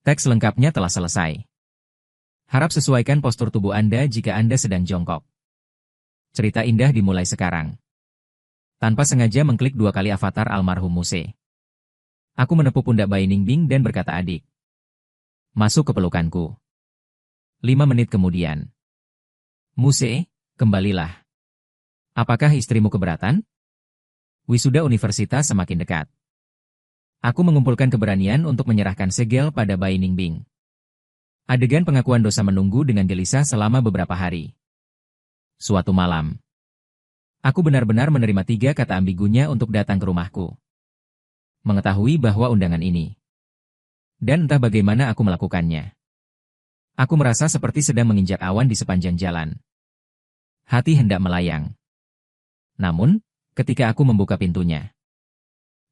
Teks lengkapnya telah selesai. Harap sesuaikan postur tubuh Anda jika Anda sedang jongkok. Cerita indah dimulai sekarang. Tanpa sengaja mengklik 2 kali avatar almarhum Muse. Aku menepuk pundak Bai Ningbing dan berkata, adik. Masuk ke pelukanku. 5 menit kemudian. Muse, kembalilah. Apakah istrimu keberatan? Wisuda universitas semakin dekat. Aku mengumpulkan keberanian untuk menyerahkan segel pada Bai Ningbing. Adegan pengakuan dosa menunggu dengan gelisah selama beberapa hari. Suatu malam, aku benar-benar menerima 3 kata ambigunya untuk datang ke rumahku. Mengetahui bahwa undangan ini. Dan entah bagaimana aku melakukannya. Aku merasa seperti sedang menginjak awan di sepanjang jalan. Hati hendak melayang. Namun, ketika aku membuka pintunya,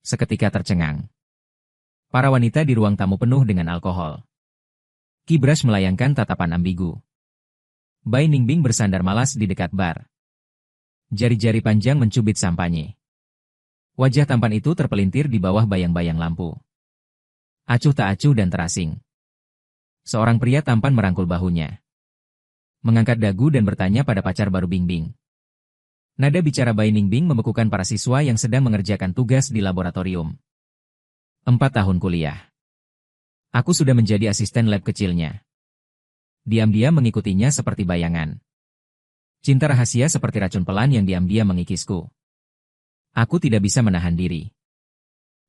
seketika tercengang. Para wanita di ruang tamu penuh dengan alkohol. Kibras melayangkan tatapan ambigu. Bai Ningbing bersandar malas di dekat bar. Jari-jari panjang mencubit sampanye. Wajah tampan itu terpelintir di bawah bayang-bayang lampu. Acuh tak acuh dan terasing. Seorang pria tampan merangkul bahunya. Mengangkat dagu dan bertanya pada pacar baru Bingbing. Nada bicara Bai Ningbing membekukan para siswa yang sedang mengerjakan tugas di laboratorium. 4 tahun kuliah. Aku sudah menjadi asisten lab kecilnya. Diam-diam mengikutinya seperti bayangan. Cinta rahasia seperti racun pelan yang diam-diam mengikisku. Aku tidak bisa menahan diri.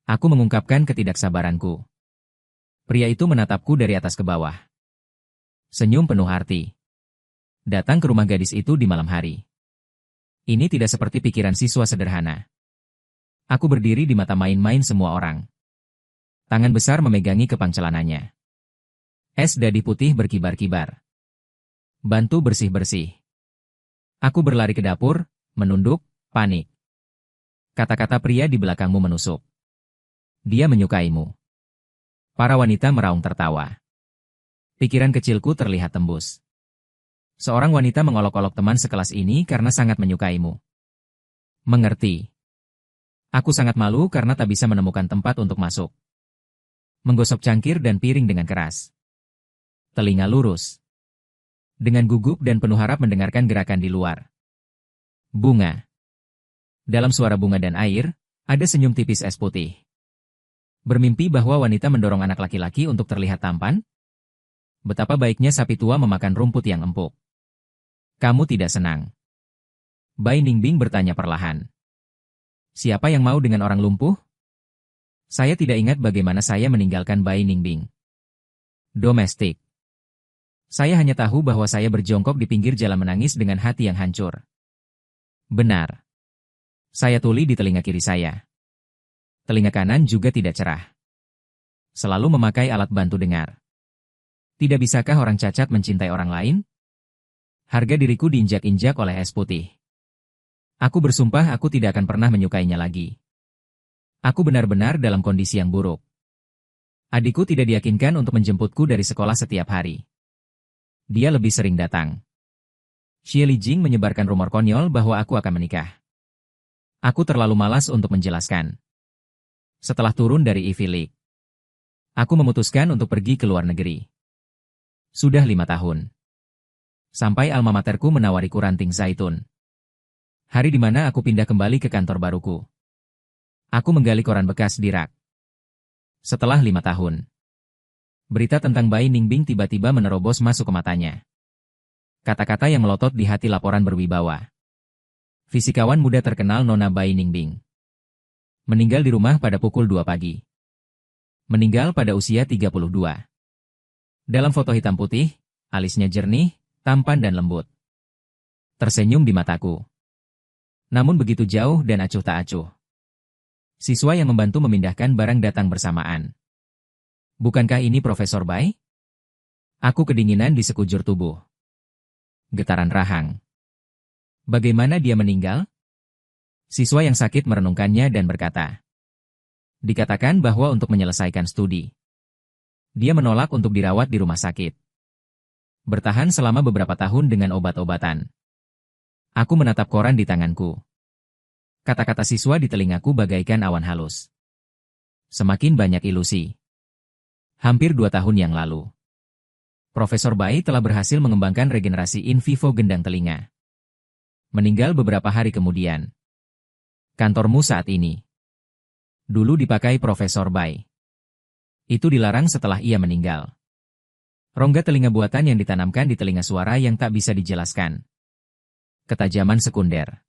Aku mengungkapkan ketidaksabaranku. Pria itu menatapku dari atas ke bawah. Senyum penuh arti. Datang ke rumah gadis itu di malam hari. Ini tidak seperti pikiran siswa sederhana. Aku berdiri di mata main-main semua orang. Tangan besar memegangi kepang celananya. Es dadi putih berkibar-kibar. Bantu bersih-bersih. Aku berlari ke dapur, menunduk, panik. Kata-kata pria di belakangmu menusuk. Dia menyukaimu. Para wanita meraung tertawa. Pikiran kecilku terlihat tembus. Seorang wanita mengolok-olok teman sekelas ini karena sangat menyukaimu. Mengerti. Aku sangat malu karena tak bisa menemukan tempat untuk masuk. Menggosok cangkir dan piring dengan keras. Telinga lurus. Dengan gugup dan penuh harap mendengarkan gerakan di luar. Bunga. Dalam suara bunga dan air, ada senyum tipis es putih. Bermimpi bahwa wanita mendorong anak laki-laki untuk terlihat tampan? Betapa baiknya sapi tua memakan rumput yang empuk. Kamu tidak senang? Bai Ningbing bertanya perlahan. Siapa yang mau dengan orang lumpuh? Saya tidak ingat bagaimana saya meninggalkan Bai Ningbing. Domestik. Saya hanya tahu bahwa saya berjongkok di pinggir jalan menangis dengan hati yang hancur. Benar. Saya tuli di telinga kiri saya. Telinga kanan juga tidak cerah. Selalu memakai alat bantu dengar. Tidak bisakah orang cacat mencintai orang lain? Harga diriku diinjak-injak oleh es putih. Aku bersumpah aku tidak akan pernah menyukainya lagi. Aku benar-benar dalam kondisi yang buruk. Adikku tidak diyakinkan untuk menjemputku dari sekolah setiap hari. Dia lebih sering datang. Xie Lijing menyebarkan rumor konyol bahwa aku akan menikah. Aku terlalu malas untuk menjelaskan. Setelah turun dari Ivy League, aku memutuskan untuk pergi ke luar negeri. Sudah 5 tahun. Sampai alma materku menawariku ranting zaitun. Hari di mana aku pindah kembali ke kantor baruku. Aku menggali koran bekas di rak. Setelah 5 tahun. Berita tentang Bai Ningbing tiba-tiba menerobos masuk ke matanya. Kata-kata yang melotot di hati laporan berwibawa. Fisikawan muda terkenal Nona Bai Ningbing. Meninggal di rumah pada pukul 2 pagi. Meninggal pada usia 32. Dalam foto hitam putih, alisnya jernih, tampan dan lembut. Tersenyum di mataku. Namun begitu jauh dan acuh tak acuh. Siswa yang membantu memindahkan barang datang bersamaan. Bukankah ini Profesor Bai? Aku kedinginan di sekujur tubuh. Getaran rahang. Bagaimana dia meninggal? Siswa yang sakit merenungkannya dan berkata. Dikatakan bahwa untuk menyelesaikan studi. Dia menolak untuk dirawat di rumah sakit. Bertahan selama beberapa tahun dengan obat-obatan. Aku menatap koran di tanganku. Kata-kata siswa di telingaku bagaikan awan halus. Semakin banyak ilusi. Hampir 2 tahun yang lalu, Profesor Bai telah berhasil mengembangkan regenerasi in vivo gendang telinga. Meninggal beberapa hari kemudian. Kantormu saat ini dulu dipakai Profesor Bai. Itu dilarang setelah ia meninggal. Rongga telinga buatan yang ditanamkan di telinga suara yang tak bisa dijelaskan. Ketajaman sekunder.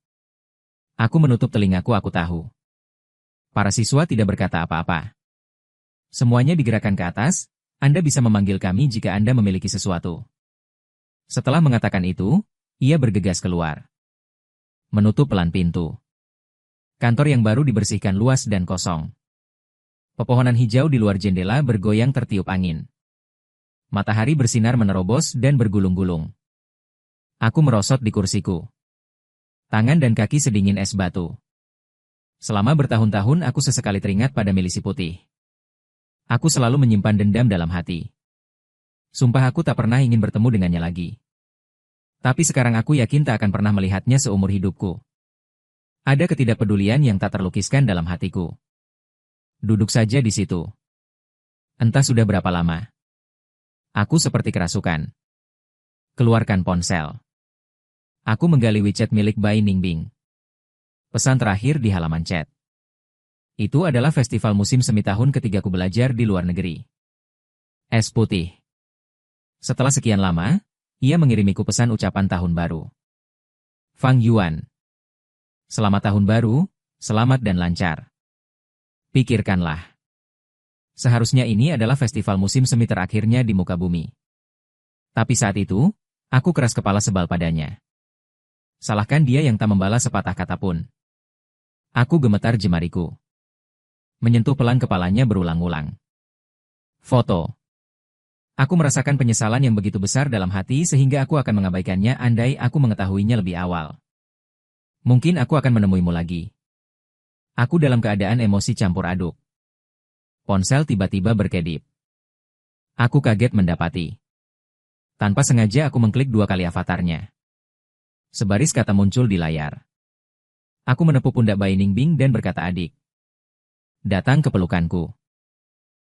Aku menutup telingaku, aku tahu. Para siswa tidak berkata apa-apa. Semuanya digerakkan ke atas, Anda bisa memanggil kami jika Anda memiliki sesuatu. Setelah mengatakan itu, ia bergegas keluar. Menutup pelan pintu. Kantor yang baru dibersihkan luas dan kosong. Pepohonan hijau di luar jendela bergoyang tertiup angin. Matahari bersinar menerobos dan bergulung-gulung. Aku merosot di kursiku. Tangan dan kaki sedingin es batu. Selama bertahun-tahun aku sesekali teringat pada milisi putih. Aku selalu menyimpan dendam dalam hati. Sumpah aku tak pernah ingin bertemu dengannya lagi. Tapi sekarang aku yakin tak akan pernah melihatnya seumur hidupku. Ada ketidakpedulian yang tak terlukiskan dalam hatiku. Duduk saja di situ. Entah sudah berapa lama. Aku seperti kerasukan. Keluarkan ponsel. Aku menggali WeChat milik Bai Ningbing. Pesan terakhir di halaman chat. Itu adalah festival musim semi tahun ketiga ku belajar di luar negeri. Es putih. Setelah sekian lama, ia mengirimiku pesan ucapan tahun baru. Fang Yuan. Selamat tahun baru, selamat dan lancar. Pikirkanlah. Seharusnya ini adalah festival musim semi terakhirnya di muka bumi. Tapi saat itu, aku keras kepala sebal padanya. Salahkan dia yang tak membalas sepatah kata pun. Aku gemetar jemariku. Menyentuh pelan kepalanya berulang-ulang. Foto. Aku merasakan penyesalan yang begitu besar dalam hati sehingga aku akan mengabaikannya andai aku mengetahuinya lebih awal. Mungkin aku akan menemuimu lagi. Aku dalam keadaan emosi campur aduk. Ponsel tiba-tiba berkedip. Aku kaget mendapati. Tanpa sengaja aku mengklik 2 kali avatarnya. Sebaris kata muncul di layar. Aku menepuk pundak Bai Ningbing dan berkata, adik. Datang ke pelukanku.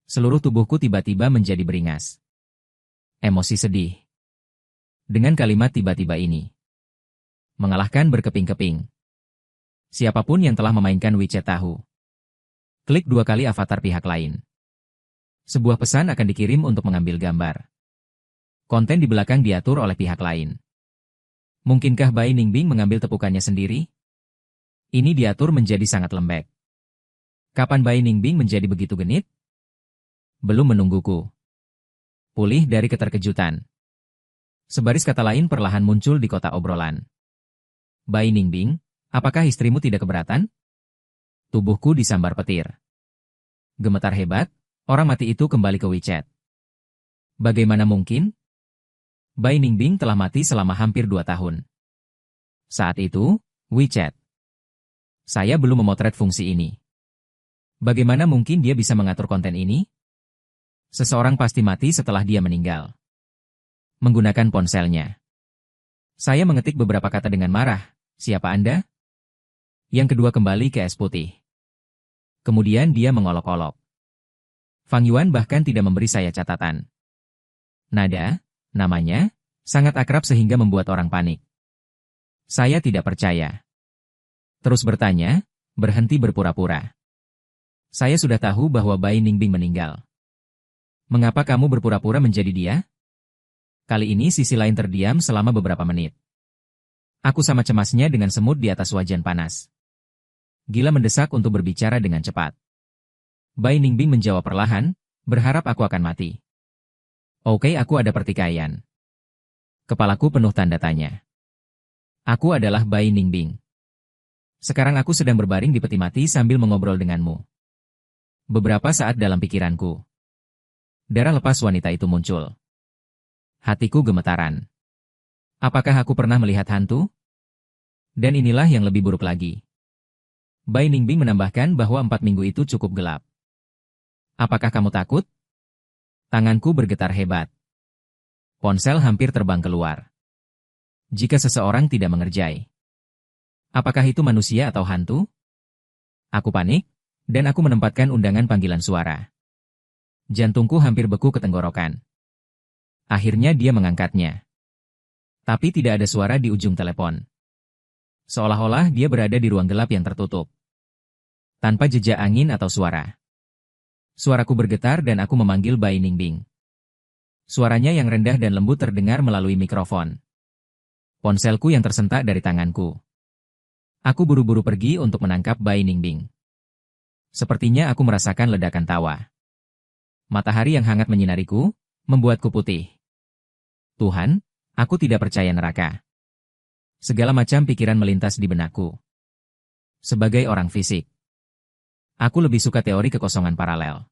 Seluruh tubuhku tiba-tiba menjadi beringas. Emosi sedih. Dengan kalimat tiba-tiba ini. Mengalahkan berkeping-keping. Siapapun yang telah memainkan WeChat tahu. Klik 2 kali avatar pihak lain. Sebuah pesan akan dikirim untuk mengambil gambar. Konten di belakang diatur oleh pihak lain. Mungkinkah Bai Ningbing mengambil tepukannya sendiri? Ini diatur menjadi sangat lembek. Kapan Bai Ningbing menjadi begitu genit? Belum menungguku. Pulih dari keterkejutan. Sebaris kata lain perlahan muncul di kotak obrolan. Bai Ningbing, apakah istrimu tidak keberatan? Tubuhku disambar petir. Gemetar hebat, orang mati itu kembali ke WeChat. Bagaimana mungkin? Bai Ningbing telah mati selama hampir 2 tahun. Saat itu, WeChat. Saya belum memotret fungsi ini. Bagaimana mungkin dia bisa mengatur konten ini? Seseorang pasti mati setelah dia meninggal. Menggunakan ponselnya. Saya mengetik beberapa kata dengan marah. Siapa Anda? Yang kedua kembali ke es putih. Kemudian dia mengolok-olok. Fang Yuan bahkan tidak memberi saya catatan. Nada, namanya, sangat akrab sehingga membuat orang panik. Saya tidak percaya. Terus bertanya, berhenti berpura-pura. Saya sudah tahu bahwa Bai Ningbing meninggal. Mengapa kamu berpura-pura menjadi dia? Kali ini sisi lain terdiam selama beberapa menit. Aku sama cemasnya dengan semut di atas wajan panas. Gila mendesak untuk berbicara dengan cepat. Bai Ningbing menjawab perlahan, berharap aku akan mati. Oke, aku ada pertikaian. Kepalaku penuh tanda tanya. Aku adalah Bai Ningbing. Sekarang aku sedang berbaring di peti mati sambil mengobrol denganmu. Beberapa saat dalam pikiranku. Darah lepas wanita itu muncul. Hatiku gemetaran. Apakah aku pernah melihat hantu? Dan inilah yang lebih buruk lagi. Bai Ningbing menambahkan bahwa 4 minggu itu cukup gelap. Apakah kamu takut? Tanganku bergetar hebat. Ponsel hampir terbang keluar. Jika seseorang tidak mengerjai. Apakah itu manusia atau hantu? Aku panik, dan aku menempatkan undangan panggilan suara. Jantungku hampir beku ke tenggorokan. Akhirnya dia mengangkatnya. Tapi tidak ada suara di ujung telepon. Seolah-olah dia berada di ruang gelap yang tertutup. Tanpa jejak angin atau suara. Suaraku bergetar dan aku memanggil Bai Ningbing. Suaranya yang rendah dan lembut terdengar melalui mikrofon. Ponselku yang tersentak dari tanganku. Aku buru-buru pergi untuk menangkap Bai Ningbing. Sepertinya aku merasakan ledakan tawa. Matahari yang hangat menyinariku, membuatku putih. Tuhan, aku tidak percaya neraka. Segala macam pikiran melintas di benakku. Sebagai orang fisik, aku lebih suka teori kekosongan paralel.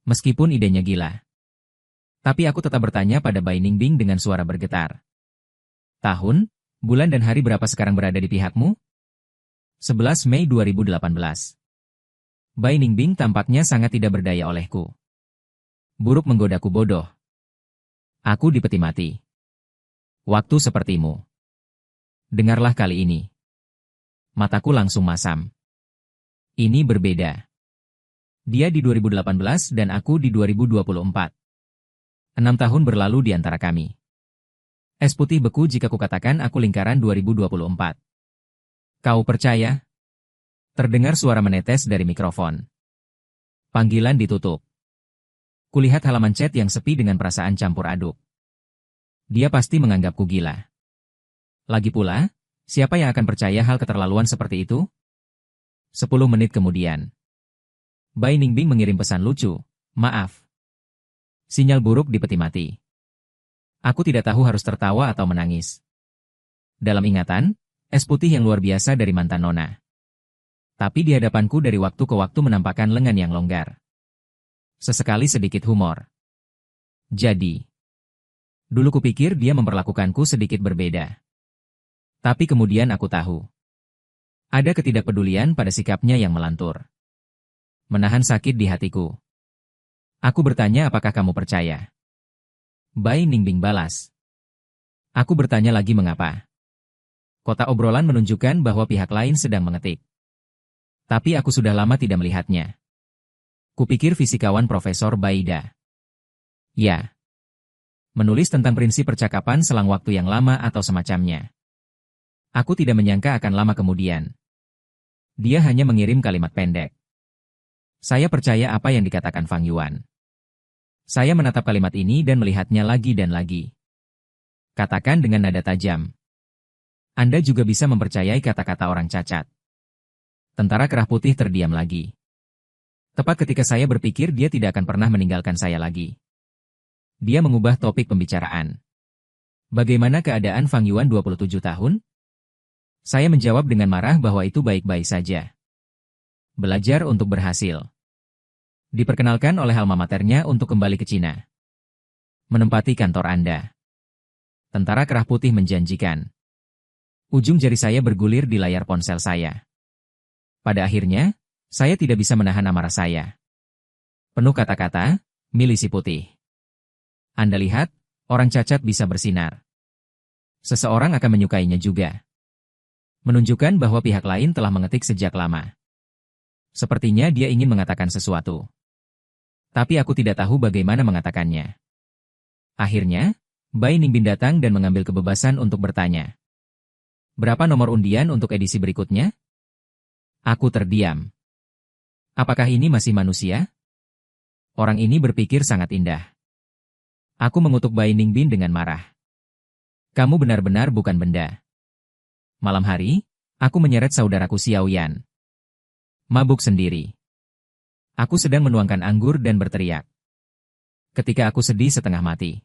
Meskipun idenya gila. Tapi aku tetap bertanya pada Bai Ningbing dengan suara bergetar. Tahun, bulan dan hari berapa sekarang berada di pihakmu? 11 Mei 2018. Bai Ningbing tampaknya sangat tidak berdaya olehku. Buruk menggodaku bodoh. Aku dipeti mati. Waktu sepertimu. Dengarlah kali ini. Mataku langsung masam. Ini berbeda. Dia di 2018 dan aku di 2024. 6 tahun berlalu di antara kami. Es putih beku jika kukatakan aku lingkaran 2024. Kau percaya? Terdengar suara menetes dari mikrofon. Panggilan ditutup. Kulihat halaman chat yang sepi dengan perasaan campur aduk. Dia pasti menganggapku gila. Lagi pula, siapa yang akan percaya hal keterlaluan seperti itu? 10 menit kemudian. Bai Ningbing mengirim pesan lucu, maaf. Sinyal buruk di peti mati. Aku tidak tahu harus tertawa atau menangis. Dalam ingatan, es putih yang luar biasa dari mantan nona. Tapi di hadapanku dari waktu ke waktu menampakkan lengan yang longgar. Sesekali sedikit humor. Jadi, dulu kupikir dia memperlakukanku sedikit berbeda. Tapi kemudian aku tahu. Ada ketidakpedulian pada sikapnya yang melantur. Menahan sakit di hatiku. Aku bertanya apakah kamu percaya? Bai Ningbing balas. Aku bertanya lagi mengapa. Kotak obrolan menunjukkan bahwa pihak lain sedang mengetik. Tapi aku sudah lama tidak melihatnya. Kupikir fisikawan Profesor Baida. Ya. Menulis tentang prinsip percakapan selang waktu yang lama atau semacamnya. Aku tidak menyangka akan lama kemudian. Dia hanya mengirim kalimat pendek. Saya percaya apa yang dikatakan Fang Yuan. Saya menatap kalimat ini dan melihatnya lagi dan lagi. Katakan dengan nada tajam. Anda juga bisa mempercayai kata-kata orang cacat. Tentara kerah putih terdiam lagi. Tepat ketika saya berpikir dia tidak akan pernah meninggalkan saya lagi. Dia mengubah topik pembicaraan. Bagaimana keadaan Fang Yuan 27 tahun? Saya menjawab dengan marah bahwa itu baik-baik saja. Belajar untuk berhasil. Diperkenalkan oleh alma maternya untuk kembali ke Cina. Menempati kantor Anda. Tentara kerah putih menjanjikan. Ujung jari saya bergulir di layar ponsel saya. Pada akhirnya, saya tidak bisa menahan amarah saya. Penuh kata-kata, milisi putih. Anda lihat, orang cacat bisa bersinar. Seseorang akan menyukainya juga. Menunjukkan bahwa pihak lain telah mengetik sejak lama. Sepertinya dia ingin mengatakan sesuatu. Tapi aku tidak tahu bagaimana mengatakannya. Akhirnya, Bai Ningbing datang dan mengambil kebebasan untuk bertanya. Berapa nomor undian untuk edisi berikutnya? Aku terdiam. Apakah ini masih manusia? Orang ini berpikir sangat indah. Aku mengutuk Bai Ningbing dengan marah. Kamu benar-benar bukan benda. Malam hari, aku menyeret saudaraku Xiao Yan. Mabuk sendiri. Aku sedang menuangkan anggur dan berteriak. Ketika aku sedih setengah mati.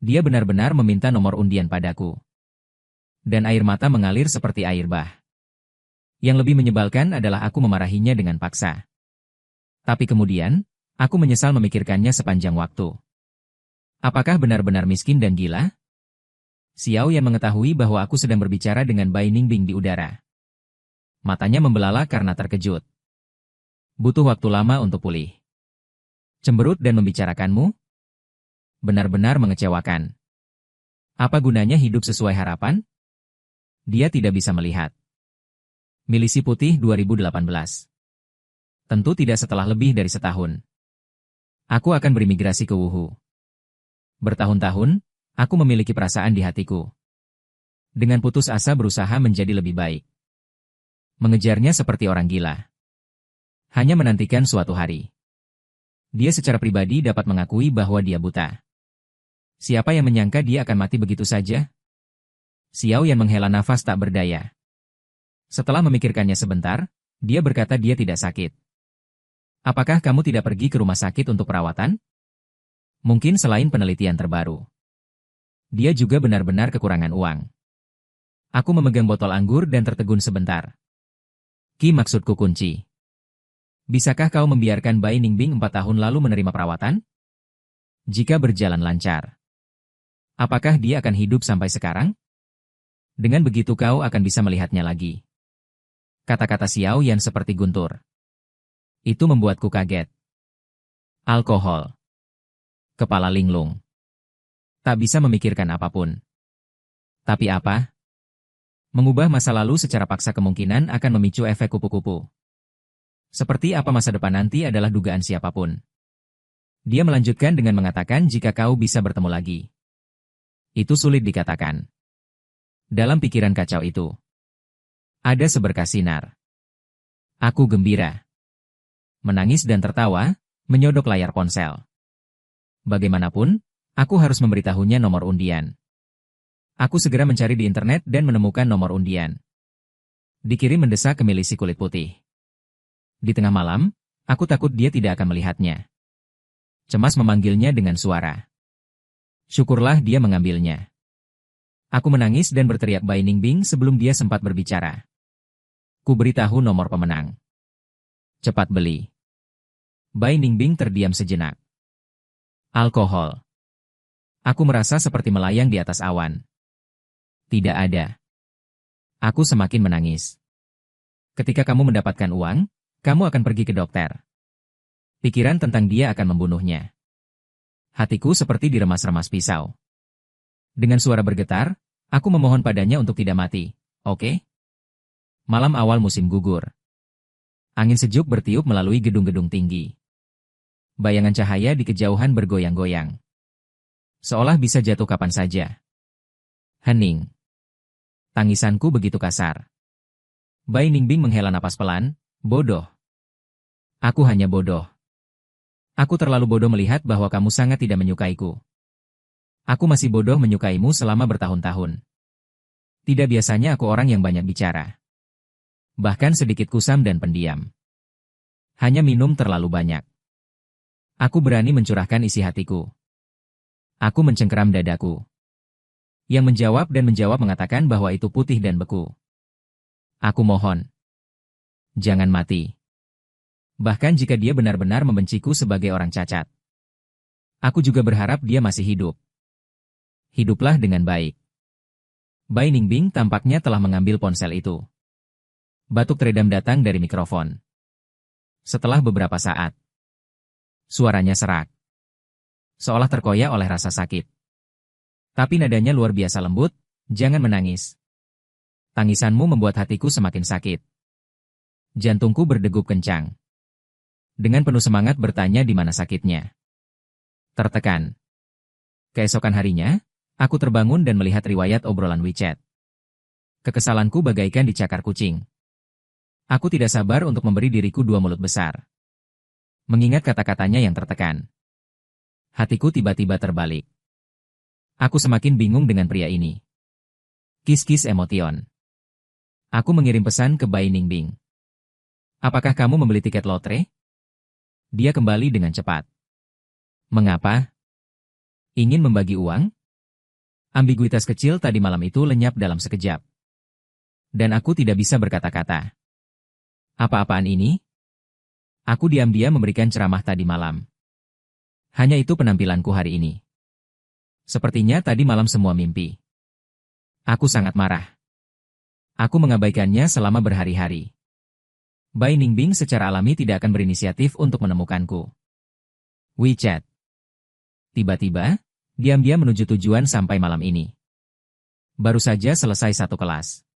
Dia benar-benar meminta nomor undian padaku. Dan air mata mengalir seperti air bah. Yang lebih menyebalkan adalah aku memarahinya dengan paksa. Tapi kemudian, aku menyesal memikirkannya sepanjang waktu. Apakah benar-benar miskin dan gila? Xiao Yan mengetahui bahwa aku sedang berbicara dengan Bai Ningbing di udara. Matanya membelalak karena terkejut. Butuh waktu lama untuk pulih. Cemberut dan membicarakanmu? Benar-benar mengecewakan. Apa gunanya hidup sesuai harapan? Dia tidak bisa melihat. Milisi Putih 2018. Tentu tidak setelah lebih dari setahun. Aku akan berimigrasi ke Wuhu. Bertahun-tahun, aku memiliki perasaan di hatiku. Dengan putus asa berusaha menjadi lebih baik. Mengejarnya seperti orang gila. Hanya menantikan suatu hari. Dia secara pribadi dapat mengakui bahwa dia buta. Siapa yang menyangka dia akan mati begitu saja? Xiao Yan menghela nafas tak berdaya. Setelah memikirkannya sebentar, dia berkata dia tidak sakit. Apakah kamu tidak pergi ke rumah sakit untuk perawatan? Mungkin selain penelitian terbaru. Dia juga benar-benar kekurangan uang. Aku memegang botol anggur dan tertegun sebentar. Ki, maksudku kunci. Bisakah kau membiarkan Bai Ningbing 4 tahun lalu menerima perawatan? Jika berjalan lancar, apakah dia akan hidup sampai sekarang? Dengan begitu kau akan bisa melihatnya lagi. Kata-kata Xiao Yan seperti guntur. Itu membuatku kaget. Alkohol. Kepala linglung. Tak bisa memikirkan apapun. Tapi apa? Mengubah masa lalu secara paksa kemungkinan akan memicu efek kupu-kupu. Seperti apa masa depan nanti adalah dugaan siapapun. Dia melanjutkan dengan mengatakan jika kau bisa bertemu lagi. Itu sulit dikatakan. Dalam pikiran kacau itu, ada seberkas sinar. Aku gembira. Menangis dan tertawa, menyodok layar ponsel. Bagaimanapun, aku harus memberitahunya nomor undian. Aku segera mencari di internet dan menemukan nomor undian. Dikirim mendesak ke milisi kulit putih. Di tengah malam, aku takut dia tidak akan melihatnya. Cemas memanggilnya dengan suara. Syukurlah dia mengambilnya. Aku menangis dan berteriak Bai Ningbing sebelum dia sempat berbicara. Ku beritahu nomor pemenang. Cepat beli. Bai Ningbing terdiam sejenak. Alkohol. Aku merasa seperti melayang di atas awan. Tidak ada. Aku semakin menangis. Ketika kamu mendapatkan uang, kamu akan pergi ke dokter. Pikiran tentang dia akan membunuhnya. Hatiku seperti diremas-remas pisau. Dengan suara bergetar, aku memohon padanya untuk tidak mati, oke? Malam awal musim gugur. Angin sejuk bertiup melalui gedung-gedung tinggi. Bayangan cahaya di kejauhan bergoyang-goyang. Seolah bisa jatuh kapan saja. Hening. Tangisanku begitu kasar. Bai Ningbing menghela napas pelan. Bodoh. Aku hanya bodoh. Aku terlalu bodoh melihat bahwa kamu sangat tidak menyukaiku. Aku masih bodoh menyukaimu selama bertahun-tahun. Tidak biasanya aku orang yang banyak bicara. Bahkan sedikit kusam dan pendiam. Hanya minum terlalu banyak. Aku berani mencurahkan isi hatiku. Aku mencengkeram dadaku. Yang menjawab mengatakan bahwa itu putih dan beku. Aku mohon. Jangan mati. Bahkan jika dia benar-benar membenciku sebagai orang cacat. Aku juga berharap dia masih hidup. Hiduplah dengan baik. Bai Ningbing tampaknya telah mengambil ponsel itu. Batuk teredam datang dari mikrofon. Setelah beberapa saat, suaranya serak. Seolah terkoyak oleh rasa sakit. Tapi nadanya luar biasa lembut, jangan menangis. Tangisanmu membuat hatiku semakin sakit. Jantungku berdegup kencang. Dengan penuh semangat bertanya di mana sakitnya. Tertekan. Keesokan harinya, aku terbangun dan melihat riwayat obrolan WeChat. Kekesalanku bagaikan dicakar kucing. Aku tidak sabar untuk memberi diriku 2 mulut besar. Mengingat kata-katanya yang tertekan. Hatiku tiba-tiba terbalik. Aku semakin bingung dengan pria ini. Kis-kis emotion. Aku mengirim pesan ke Bai Ningbing. Apakah kamu membeli tiket lotre? Dia kembali dengan cepat. Mengapa? Ingin membagi uang? Ambiguitas kecil tadi malam itu lenyap dalam sekejap. Dan aku tidak bisa berkata-kata. Apa-apaan ini? Aku diam-diam memberikan ceramah tadi malam. Hanya itu penampilanku hari ini. Sepertinya tadi malam semua mimpi. Aku sangat marah. Aku mengabaikannya selama berhari-hari. Bai Ningbing secara alami tidak akan berinisiatif untuk menemukanku. WeChat. Tiba-tiba, diam-diam menuju tujuan sampai malam ini. Baru saja selesai 1 kelas.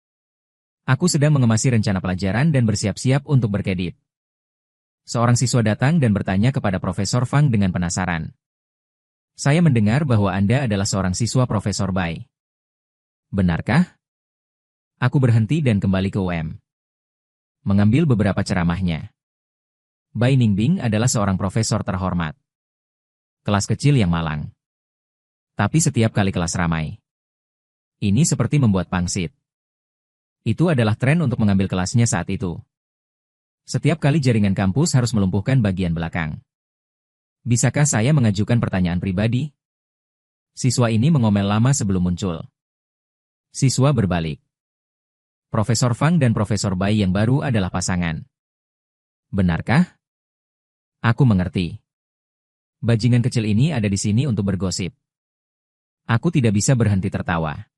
Aku sedang mengemasi rencana pelajaran dan bersiap-siap untuk berkedip. Seorang siswa datang dan bertanya kepada Profesor Fang dengan penasaran. Saya mendengar bahwa Anda adalah seorang siswa Profesor Bai. Benarkah? Aku berhenti dan kembali ke UM. Mengambil beberapa ceramahnya. Bai Ningbing adalah seorang profesor terhormat. Kelas kecil yang malang. Tapi setiap kali kelas ramai. Ini seperti membuat pangsit. Itu adalah tren untuk mengambil kelasnya saat itu. Setiap kali jaringan kampus harus melumpuhkan bagian belakang. Bisakah saya mengajukan pertanyaan pribadi? Siswa ini mengomel lama sebelum muncul. Siswa berbalik. Profesor Fang dan Profesor Bai yang baru adalah pasangan. Benarkah? Aku mengerti. Bajingan kecil ini ada di sini untuk bergosip. Aku tidak bisa berhenti tertawa.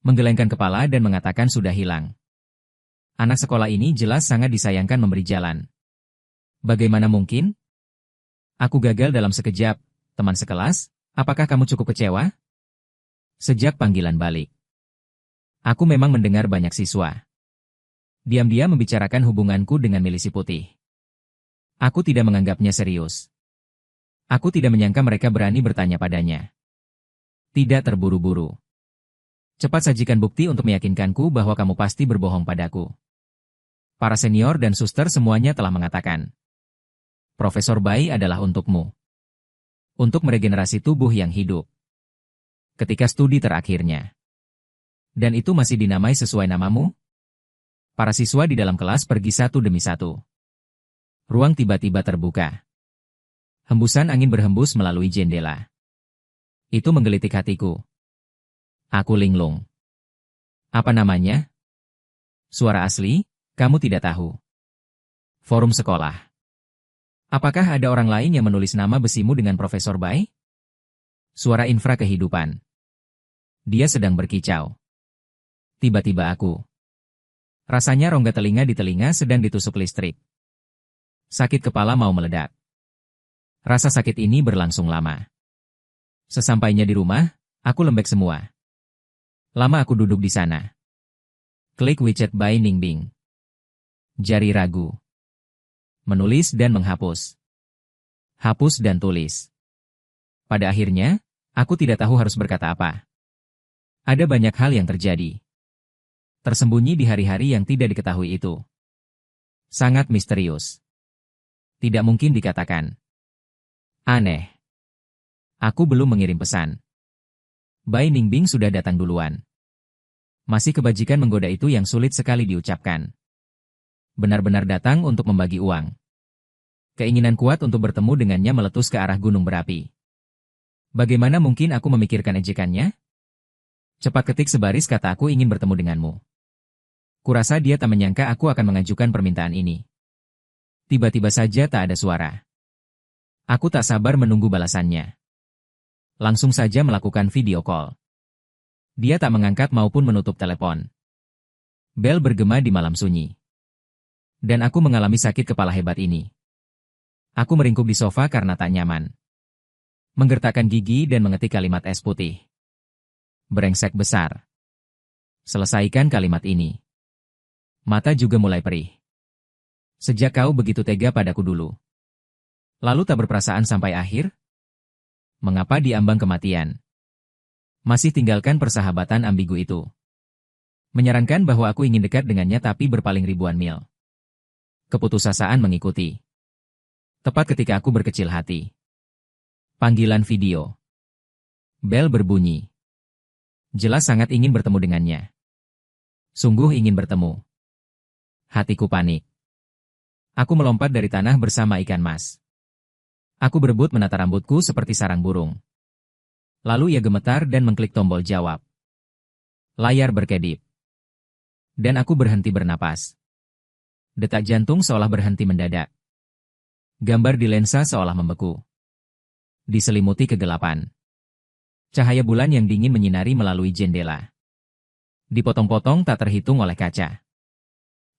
Menggelengkan kepala dan mengatakan sudah hilang. Anak sekolah ini jelas sangat disayangkan memberi jalan. Bagaimana mungkin? Aku gagal dalam sekejap. Teman sekelas, apakah kamu cukup kecewa? Sejak panggilan balik. Aku memang mendengar banyak siswa. Diam-diam membicarakan hubunganku dengan milisi putih. Aku tidak menganggapnya serius. Aku tidak menyangka mereka berani bertanya padanya. Tidak terburu-buru. Cepat sajikan bukti untuk meyakinkanku bahwa kamu pasti berbohong padaku. Para senior dan suster semuanya telah mengatakan. Profesor Bai adalah untukmu. Untuk meregenerasi tubuh yang hidup. Ketika studi terakhirnya. Dan itu masih dinamai sesuai namamu? Para siswa di dalam kelas pergi satu demi satu. Ruang tiba-tiba terbuka. Hembusan angin berhembus melalui jendela. Itu menggelitik hatiku. Aku linglung. Apa namanya? Suara asli? Kamu tidak tahu. Forum sekolah. Apakah ada orang lain yang menulis nama besimu dengan Profesor Bai? Suara infra kehidupan. Dia sedang berkicau. Tiba-tiba aku. Rasanya rongga telinga di telinga sedang ditusuk listrik. Sakit kepala mau meledak. Rasa sakit ini berlangsung lama. Sesampainya di rumah, aku lembek semua. Lama aku duduk di sana. Klik widget Bai Ningbing. Jari ragu. Menulis dan menghapus. Hapus dan tulis. Pada akhirnya, aku tidak tahu harus berkata apa. Ada banyak hal yang terjadi. Tersembunyi di hari-hari yang tidak diketahui itu. Sangat misterius. Tidak mungkin dikatakan. Aneh. Aku belum mengirim pesan. Bai Ningbing sudah datang duluan. Masih kebajikan menggoda itu yang sulit sekali diucapkan. Benar-benar datang untuk membagi uang. Keinginan kuat untuk bertemu dengannya meletus ke arah gunung berapi. Bagaimana mungkin aku memikirkan ejekannya? Cepat ketik sebaris kata aku ingin bertemu denganmu. Kurasa dia tak menyangka aku akan mengajukan permintaan ini. Tiba-tiba saja tak ada suara. Aku tak sabar menunggu balasannya. Langsung saja melakukan video call. Dia tak mengangkat maupun menutup telepon. Bel bergema di malam sunyi. Dan aku mengalami sakit kepala hebat ini. Aku meringkuk di sofa karena tak nyaman. Menggertakkan gigi dan mengetik kalimat es putih. Brengsek besar. Selesaikan kalimat ini. Mata juga mulai perih. Sejak kau begitu tega padaku dulu. Lalu tak berperasaan sampai akhir? Mengapa diambang kematian? Masih tinggalkan persahabatan ambigu itu. Menyarankan bahwa aku ingin dekat dengannya tapi berpaling ribuan mil. Keputusasaan mengikuti. Tepat ketika aku berkecil hati. Panggilan video. Bel berbunyi. Jelas sangat ingin bertemu dengannya. Sungguh ingin bertemu. Hatiku panik. Aku melompat dari tanah bersama ikan mas. Aku berebut menata rambutku seperti sarang burung. Lalu ia gemetar dan mengklik tombol jawab. Layar berkedip. Dan aku berhenti bernapas. Detak jantung seolah berhenti mendadak. Gambar di lensa seolah membeku. Diselimuti kegelapan. Cahaya bulan yang dingin menyinari melalui jendela. Dipotong-potong tak terhitung oleh kaca.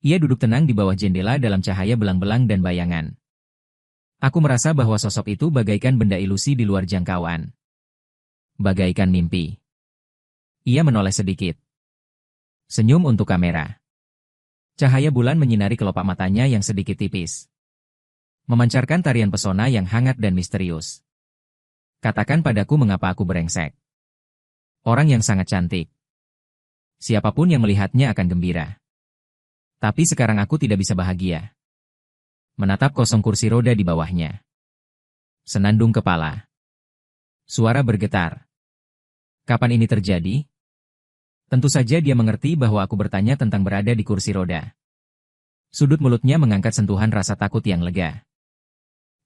Ia duduk tenang di bawah jendela dalam cahaya belang-belang dan bayangan. Aku merasa bahwa sosok itu bagaikan benda ilusi di luar jangkauan. Bagaikan mimpi. Ia menoleh sedikit. Senyum untuk kamera. Cahaya bulan menyinari kelopak matanya yang sedikit tipis. memancarkan tarian pesona yang hangat dan misterius. Katakan padaku mengapa aku brengsek. Orang yang sangat cantik. Siapapun yang melihatnya akan gembira. Tapi sekarang aku tidak bisa bahagia. Menatap kosong kursi roda di bawahnya. Senandung kepala. Suara bergetar. Kapan ini terjadi? Tentu saja dia mengerti bahwa aku bertanya tentang berada di kursi roda. Sudut mulutnya mengangkat sentuhan rasa takut yang lega.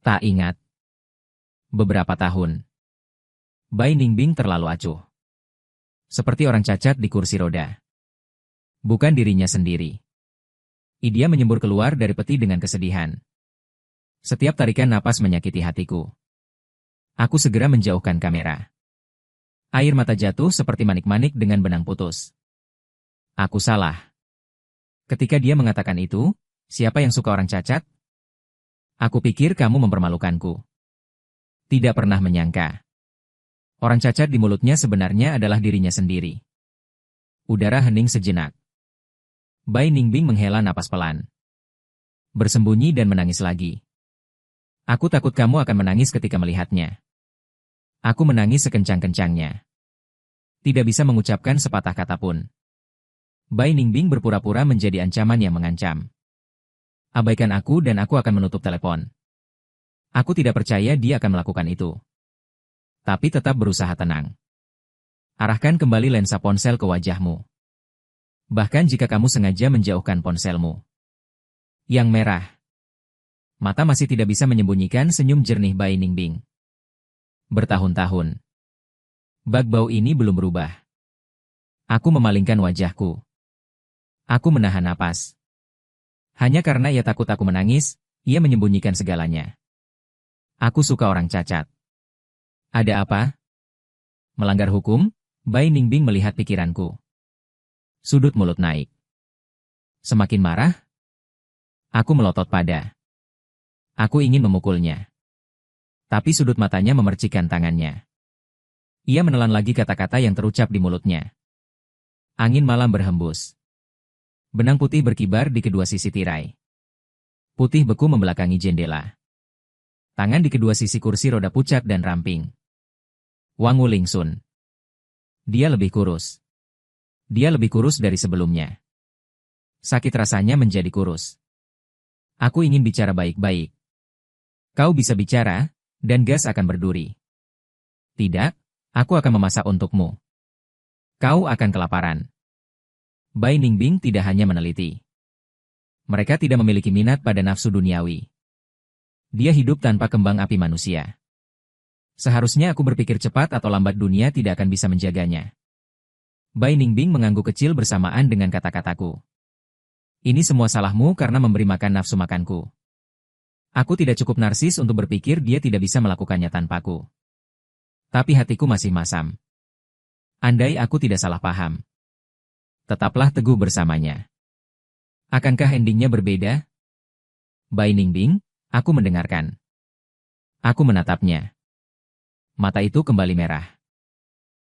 Tak ingat. Beberapa tahun. Bai Ningbing terlalu acuh. Seperti orang cacat di kursi roda. Bukan dirinya sendiri. Dia menyembur keluar dari peti dengan kesedihan. Setiap tarikan napas menyakiti hatiku. Aku segera menjauhkan kamera. Air mata jatuh seperti manik-manik dengan benang putus. Aku salah. Ketika dia mengatakan itu, siapa yang suka orang cacat? Aku pikir kamu mempermalukanku. Tidak pernah menyangka. Orang cacat di mulutnya sebenarnya adalah dirinya sendiri. Udara hening sejenak. Bai Ningbing menghela napas pelan. Bersembunyi dan menangis lagi. Aku takut kamu akan menangis ketika melihatnya. Aku menangis sekencang-kencangnya. Tidak bisa mengucapkan sepatah kata pun. Bai Ningbing berpura-pura menjadi ancaman yang mengancam. Abaikan aku dan aku akan menutup telepon. Aku tidak percaya dia akan melakukan itu. Tapi tetap berusaha tenang. Arahkan kembali lensa ponsel ke wajahmu. Bahkan jika kamu sengaja menjauhkan ponselmu. Yang merah. Mata masih tidak bisa menyembunyikan senyum jernih Bai Ningbing. Bertahun-tahun. Bag bau ini belum berubah. Aku memalingkan wajahku. Aku menahan napas. Hanya karena ia takut aku menangis, ia menyembunyikan segalanya. Aku suka orang cacat. Ada apa? Melanggar hukum? Bai Ningbing melihat pikiranku. Sudut mulut naik. Semakin marah? Aku melotot pada. Aku ingin memukulnya. Tapi sudut matanya memercikkan tangannya. Ia menelan lagi kata-kata yang terucap di mulutnya. Angin malam berhembus. Benang putih berkibar di kedua sisi tirai. Putih beku membelakangi jendela. Tangan di kedua sisi kursi roda pucat dan ramping. Wangu Lingsun. Dia lebih kurus. Dia lebih kurus dari sebelumnya. Sakit rasanya menjadi kurus. Aku ingin bicara baik-baik. Kau bisa bicara, dan gas akan berduri. Tidak, aku akan memasak untukmu. Kau akan kelaparan. Bai Ningbing tidak hanya meneliti. Mereka tidak memiliki minat pada nafsu duniawi. Dia hidup tanpa kembang api manusia. Seharusnya aku berpikir cepat atau lambat dunia tidak akan bisa menjaganya. Bai Ningbing mengangguk kecil bersamaan dengan kata-kataku. Ini semua salahmu karena memberi makan nafsu makanku. Aku tidak cukup narsis untuk berpikir dia tidak bisa melakukannya tanpaku. Tapi hatiku masih masam. Andai aku tidak salah paham. Tetaplah teguh bersamanya. Akankah endingnya berbeda? Bai Ningbing, aku mendengarkan. Aku menatapnya. Mata itu kembali merah.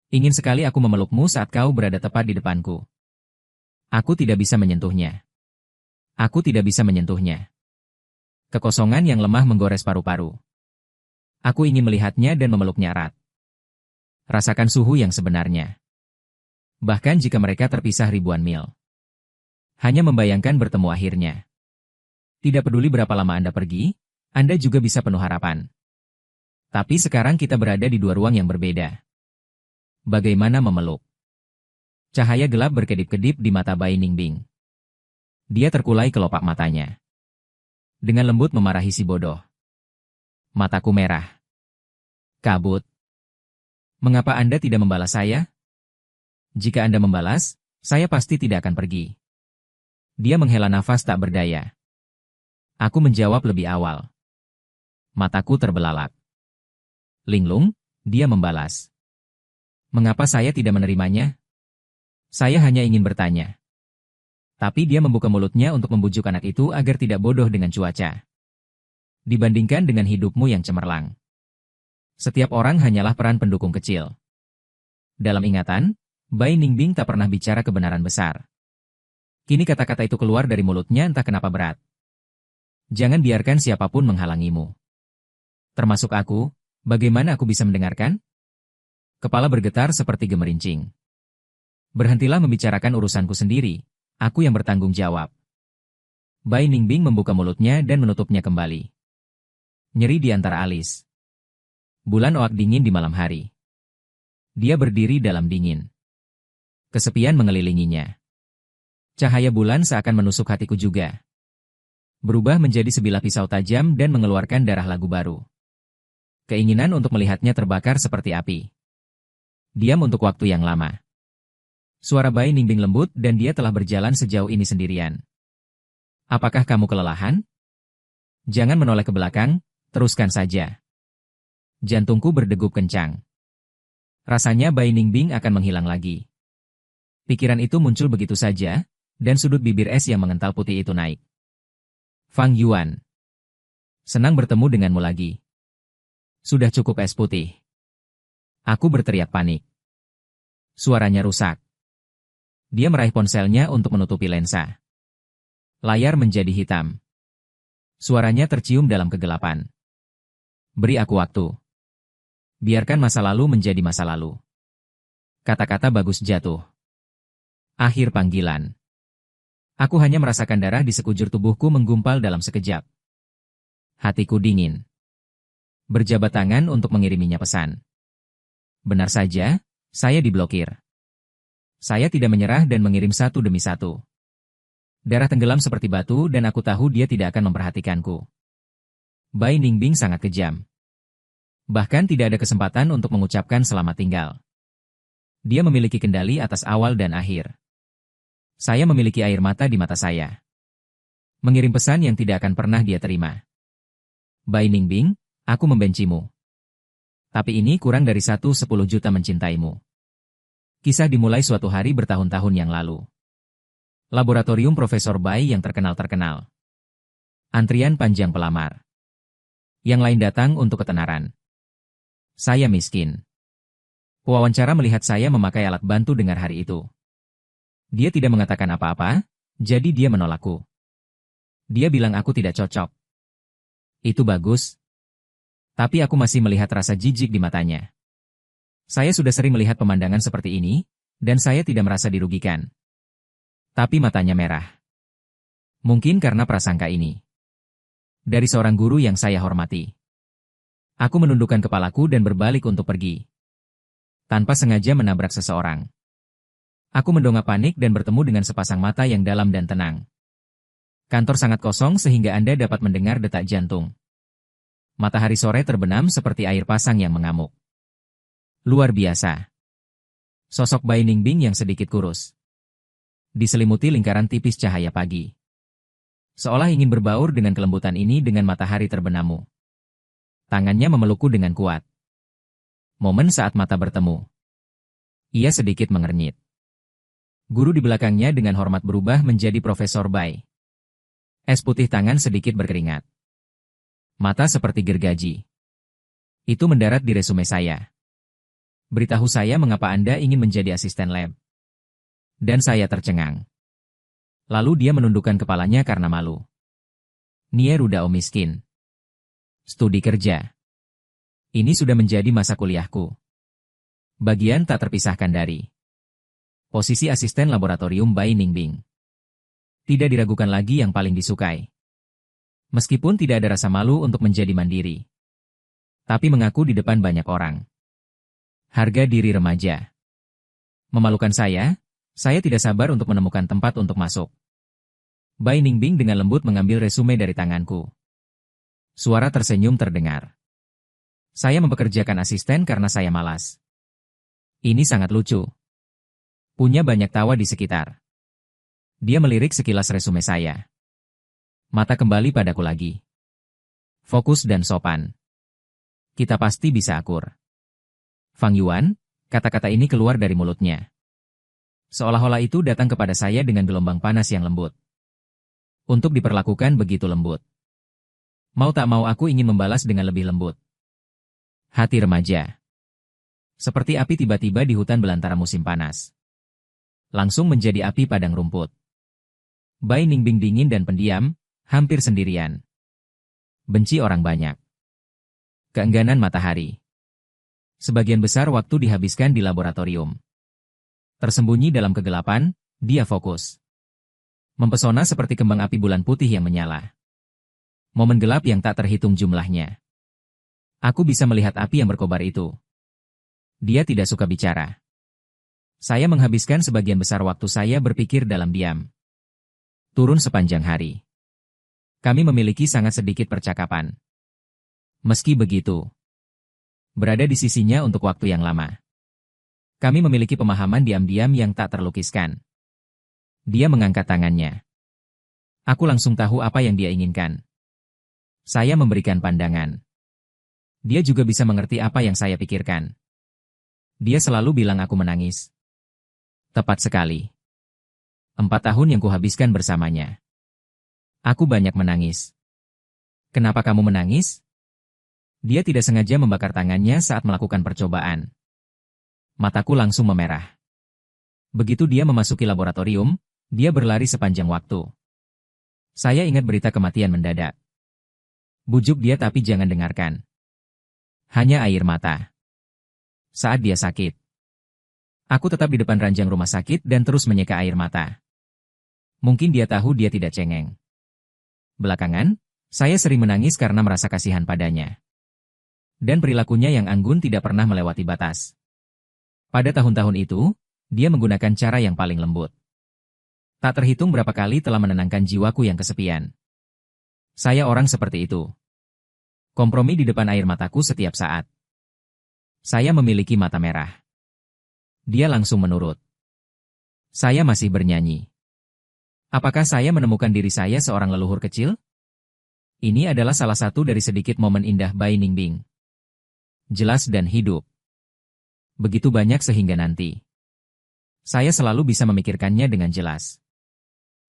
Ingin sekali aku memelukmu saat kau berada tepat di depanku. Aku tidak bisa menyentuhnya. Aku tidak bisa menyentuhnya. Kekosongan yang lemah menggores paru-paru. Aku ingin melihatnya dan memeluknya erat. Rasakan suhu yang sebenarnya. Bahkan jika mereka terpisah ribuan mil. Hanya membayangkan bertemu akhirnya. Tidak peduli berapa lama Anda pergi, Anda juga bisa penuh harapan. Tapi sekarang kita berada di dua ruang yang berbeda. Bagaimana memeluk? Cahaya gelap berkedip-kedip di mata Bai Ningbing. Dia terkulai kelopak matanya. Dengan lembut memarahi si bodoh. Mataku merah. Kabut. Mengapa Anda tidak membalas saya? Jika Anda membalas, saya pasti tidak akan pergi. Dia menghela nafas tak berdaya. Aku menjawab lebih awal. Mataku terbelalak. Linglung, dia membalas. Mengapa saya tidak menerimanya? Saya hanya ingin bertanya. Tapi dia membuka mulutnya untuk membujuk anak itu agar tidak bodoh dengan cuaca. Dibandingkan dengan hidupmu yang cemerlang. Setiap orang hanyalah peran pendukung kecil. Dalam ingatan, Bai Ningbing tak pernah bicara kebenaran besar. Kini kata-kata itu keluar dari mulutnya entah kenapa berat. Jangan biarkan siapapun menghalangimu. Termasuk aku, bagaimana aku bisa mendengarkan? Kepala bergetar seperti gemerincing. Berhentilah membicarakan urusanku sendiri, aku yang bertanggung jawab. Bai Ningbing membuka mulutnya dan menutupnya kembali. Nyeri di antara alis. Bulan oak dingin di malam hari. Dia berdiri dalam dingin. Kesepian mengelilinginya. Cahaya bulan seakan menusuk hatiku juga. Berubah menjadi sebilah pisau tajam dan mengeluarkan darah lagu baru. Keinginan untuk melihatnya terbakar seperti api. Diam untuk waktu yang lama. Suara Bai Ningbing lembut dan dia telah berjalan sejauh ini sendirian. Apakah kamu kelelahan? Jangan menoleh ke belakang, teruskan saja. Jantungku berdegup kencang. Rasanya Bai Ningbing akan menghilang lagi. Pikiran itu muncul begitu saja, dan sudut bibir es yang mengental putih itu naik. Fang Yuan. Senang bertemu denganmu lagi. Sudah cukup es putih. Aku berteriak panik. Suaranya rusak. Dia meraih ponselnya untuk menutupi lensa. Layar menjadi hitam. Suaranya tercium dalam kegelapan. Beri aku waktu. Biarkan masa lalu menjadi masa lalu. Kata-kata bagus jatuh. Akhir panggilan. Aku hanya merasakan darah di sekujur tubuhku menggumpal dalam sekejap. Hatiku dingin. Berjabat tangan untuk mengiriminya pesan. Benar saja, saya diblokir. Saya tidak menyerah dan mengirim satu demi satu. Darah tenggelam seperti batu dan aku tahu dia tidak akan memperhatikanku. Bai Ningbing sangat kejam. Bahkan tidak ada kesempatan untuk mengucapkan selamat tinggal. Dia memiliki kendali atas awal dan akhir. Saya memiliki air mata di mata saya. Mengirim pesan yang tidak akan pernah dia terima. Bai Ningbing, aku membencimu. Tapi ini kurang dari 1/10 juta mencintaimu. Kisah dimulai suatu hari bertahun-tahun yang lalu. Laboratorium Profesor Bai yang terkenal-terkenal. Antrian panjang pelamar. Yang lain datang untuk ketenaran. Saya miskin. Pewawancara melihat saya memakai alat bantu dengar hari itu. Dia tidak mengatakan apa-apa, jadi dia menolakku. Dia bilang aku tidak cocok. Itu bagus. Tapi aku masih melihat rasa jijik di matanya. Saya sudah sering melihat pemandangan seperti ini, dan saya tidak merasa dirugikan. Tapi matanya merah. Mungkin karena prasangka ini. Dari seorang guru yang saya hormati. Aku menundukkan kepalaku dan berbalik untuk pergi. Tanpa sengaja menabrak seseorang. Aku mendongak panik dan bertemu dengan sepasang mata yang dalam dan tenang. Kantor sangat kosong sehingga Anda dapat mendengar detak jantung. Matahari sore terbenam seperti air pasang yang mengamuk. Luar biasa. Sosok Bai Ningbing yang sedikit kurus. Diselimuti lingkaran tipis cahaya pagi. Seolah ingin berbaur dengan kelembutan ini dengan matahari terbenammu. Tangannya memelukku dengan kuat. Momen saat mata bertemu. Ia sedikit mengernyit. Guru di belakangnya dengan hormat berubah menjadi Profesor Bai. Es putih tangan sedikit berkeringat. Mata seperti gergaji. Itu mendarat di resume saya. Beritahu saya mengapa Anda ingin menjadi asisten lab. Dan saya tercengang. Lalu dia menundukkan kepalanya karena malu. Nie Rudao miskin. Studi kerja. Ini sudah menjadi masa kuliahku. Bagian tak terpisahkan dari posisi asisten laboratorium Bai Ningbing. Tidak diragukan lagi yang paling disukai. Meskipun tidak ada rasa malu untuk menjadi mandiri. Tapi mengaku di depan banyak orang. Harga diri remaja. Memalukan saya tidak sabar untuk menemukan tempat untuk masuk. Bai Ningbing dengan lembut mengambil resume dari tanganku. Suara tersenyum terdengar. Saya mempekerjakan asisten karena saya malas. Ini sangat lucu. Punya banyak tawa di sekitar. Dia melirik sekilas resume saya. Mata kembali padaku lagi. Fokus dan sopan. Kita pasti bisa akur. Fang Yuan, kata-kata ini keluar dari mulutnya. Seolah-olah itu datang kepada saya dengan gelombang panas yang lembut. Untuk diperlakukan begitu lembut. Mau tak mau aku ingin membalas dengan lebih lembut. Hati remaja. Seperti api tiba-tiba di hutan belantara musim panas. Langsung menjadi api padang rumput. Bai Ningbing dingin dan pendiam, hampir sendirian. Benci orang banyak. Keengganan matahari. Sebagian besar waktu dihabiskan di laboratorium. Tersembunyi dalam kegelapan, dia fokus. Mempesona seperti kembang api bulan putih yang menyala. Momen gelap yang tak terhitung jumlahnya. Aku bisa melihat api yang berkobar itu. Dia tidak suka bicara. Saya menghabiskan sebagian besar waktu saya berpikir dalam diam. Turun sepanjang hari. Kami memiliki sangat sedikit percakapan. Meski begitu, berada di sisinya untuk waktu yang lama. Kami memiliki pemahaman diam-diam yang tak terlukiskan. Dia mengangkat tangannya. Aku langsung tahu apa yang dia inginkan. Saya memberikan pandangan. Dia juga bisa mengerti apa yang saya pikirkan. Dia selalu bilang aku menangis. Tepat sekali. 4 tahun yang kuhabiskan bersamanya. Aku banyak menangis. Kenapa kamu menangis? Dia tidak sengaja membakar tangannya saat melakukan percobaan. Mataku langsung memerah. Begitu dia memasuki laboratorium, dia berlari sepanjang waktu. Saya ingat berita kematian mendadak. Bujuk dia tapi jangan dengarkan. Hanya air mata. Saat dia sakit. Aku tetap di depan ranjang rumah sakit dan terus menyeka air mata. Mungkin dia tahu dia tidak cengeng. Belakangan, saya sering menangis karena merasa kasihan padanya. Dan perilakunya yang anggun tidak pernah melewati batas. Pada tahun-tahun itu, dia menggunakan cara yang paling lembut. Tak terhitung berapa kali telah menenangkan jiwaku yang kesepian. Saya orang seperti itu. Kompromi di depan air mataku setiap saat. Saya memiliki mata merah. Dia langsung menurut. Saya masih bernyanyi. Apakah saya menemukan diri saya seorang leluhur kecil? Ini adalah salah satu dari sedikit momen indah Bai Ningbing. Jelas dan hidup. Begitu banyak sehingga nanti. Saya selalu bisa memikirkannya dengan jelas.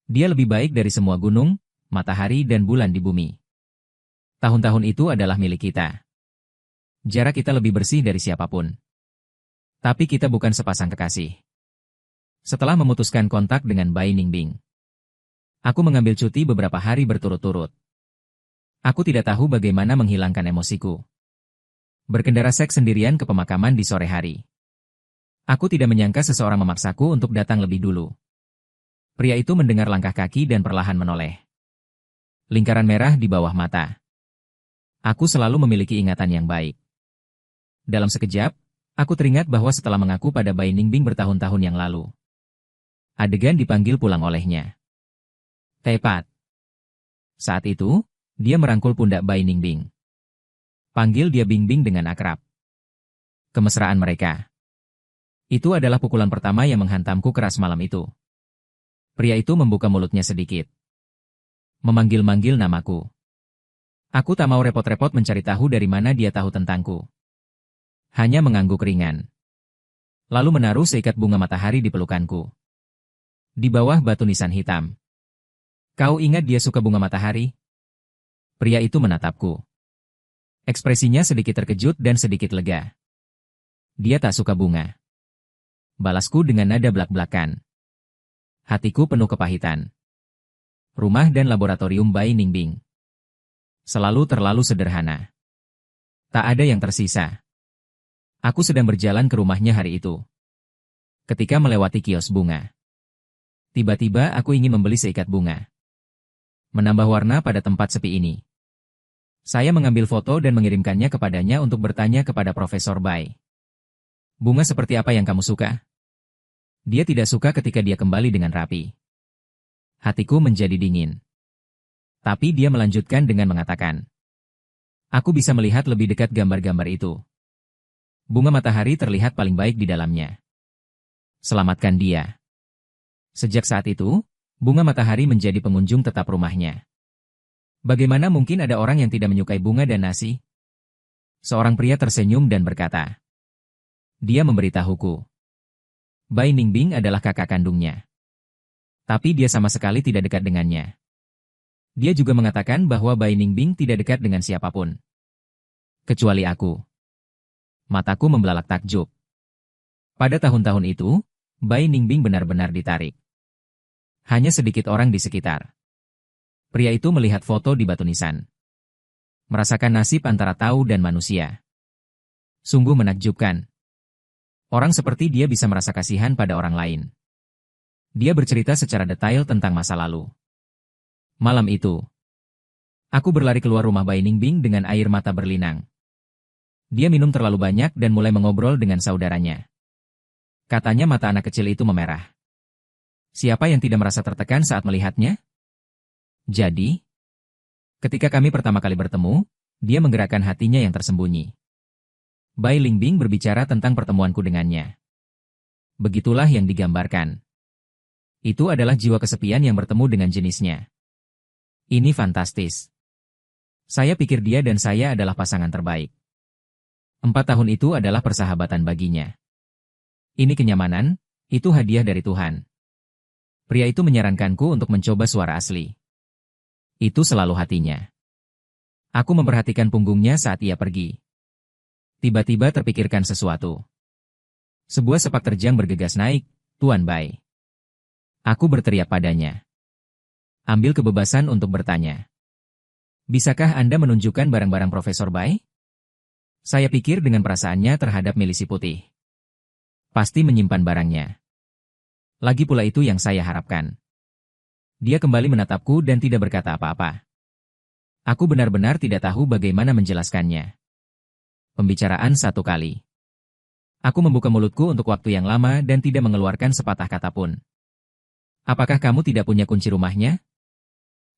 Dia lebih baik dari semua gunung, matahari dan bulan di bumi. Tahun-tahun itu adalah milik kita. Jarak kita lebih bersih dari siapapun. Tapi kita bukan sepasang kekasih. Setelah memutuskan kontak dengan Bai Ningbing, aku mengambil cuti beberapa hari berturut-turut. Aku tidak tahu bagaimana menghilangkan emosiku. Berkendara seks sendirian ke pemakaman di sore hari. Aku tidak menyangka seseorang memaksaku untuk datang lebih dulu. Pria itu mendengar langkah kaki dan perlahan menoleh. Lingkaran merah di bawah mata. Aku selalu memiliki ingatan yang baik. Dalam sekejap, aku teringat bahwa setelah mengaku pada Bai Ningbing bertahun-tahun yang lalu, adegan dipanggil pulang olehnya. Tepat. Saat itu, dia merangkul pundak Bai Ningbing. Panggil dia Bing Bing dengan akrab. Kemesraan mereka. Itu adalah pukulan pertama yang menghantamku keras malam itu. Pria itu membuka mulutnya sedikit. Memanggil-manggil namaku. Aku tak mau repot-repot mencari tahu dari mana dia tahu tentangku. Hanya mengangguk ringan. Lalu menaruh seikat bunga matahari di pelukanku. Di bawah batu nisan hitam. Kau ingat dia suka bunga matahari? Pria itu menatapku. Ekspresinya sedikit terkejut dan sedikit lega. Dia tak suka bunga. Balasku dengan nada belak-belakan. Hatiku penuh kepahitan. Rumah dan laboratorium Bai Ningbing. Selalu terlalu sederhana. Tak ada yang tersisa. Aku sedang berjalan ke rumahnya hari itu. Ketika melewati kios bunga. Tiba-tiba aku ingin membeli seikat bunga. Menambah warna pada tempat sepi ini. Saya mengambil foto dan mengirimkannya kepadanya untuk bertanya kepada Profesor Bai. Bunga seperti apa yang kamu suka? Dia tidak suka ketika dia kembali dengan rapi. Hatiku menjadi dingin. Tapi dia melanjutkan dengan mengatakan, aku bisa melihat lebih dekat gambar-gambar itu. Bunga matahari terlihat paling baik di dalamnya. Selamatkan dia. Sejak saat itu, bunga matahari menjadi pengunjung tetap rumahnya. Bagaimana mungkin ada orang yang tidak menyukai bunga dan nasi? Seorang pria tersenyum dan berkata. Dia memberitahuku. Bai Ningbing adalah kakak kandungnya. Tapi dia sama sekali tidak dekat dengannya. Dia juga mengatakan bahwa Bai Ningbing tidak dekat dengan siapapun. Kecuali aku. Mataku membelalak takjub. Pada tahun-tahun itu, Bai Ningbing benar-benar ditarik. Hanya sedikit orang di sekitar. Pria itu melihat foto di batu nisan. Merasakan nasib antara tau dan manusia. Sungguh menakjubkan. Orang seperti dia bisa merasa kasihan pada orang lain. Dia bercerita secara detail tentang masa lalu. Malam itu, aku berlari keluar rumah Bai Ningbing dengan air mata berlinang. Dia minum terlalu banyak dan mulai mengobrol dengan saudaranya. Katanya mata anak kecil itu memerah. Siapa yang tidak merasa tertekan saat melihatnya? Jadi, ketika kami pertama kali bertemu, dia menggerakkan hatinya yang tersembunyi. Bai Lingbing berbicara tentang pertemuanku dengannya. Begitulah yang digambarkan. Itu adalah jiwa kesepian yang bertemu dengan jenisnya. Ini fantastis. Saya pikir dia dan saya adalah pasangan terbaik. 4 tahun itu adalah persahabatan baginya. Ini kenyamanan, itu hadiah dari Tuhan. Pria itu menyarankanku untuk mencoba suara asli. Itu selalu hatinya. Aku memperhatikan punggungnya saat ia pergi. Tiba-tiba terpikirkan sesuatu. Sebuah sepak terjang bergegas naik, Tuan Bai. Aku berteriak padanya. Ambil kebebasan untuk bertanya. Bisakah Anda menunjukkan barang-barang Profesor Bai? Saya pikir dengan perasaannya terhadap milisi putih. Pasti menyimpan barangnya. Lagi pula itu yang saya harapkan. Dia kembali menatapku dan tidak berkata apa-apa. Aku benar-benar tidak tahu bagaimana menjelaskannya. Pembicaraan 1 kali. Aku membuka mulutku untuk waktu yang lama dan tidak mengeluarkan sepatah kata pun. Apakah kamu tidak punya kunci rumahnya?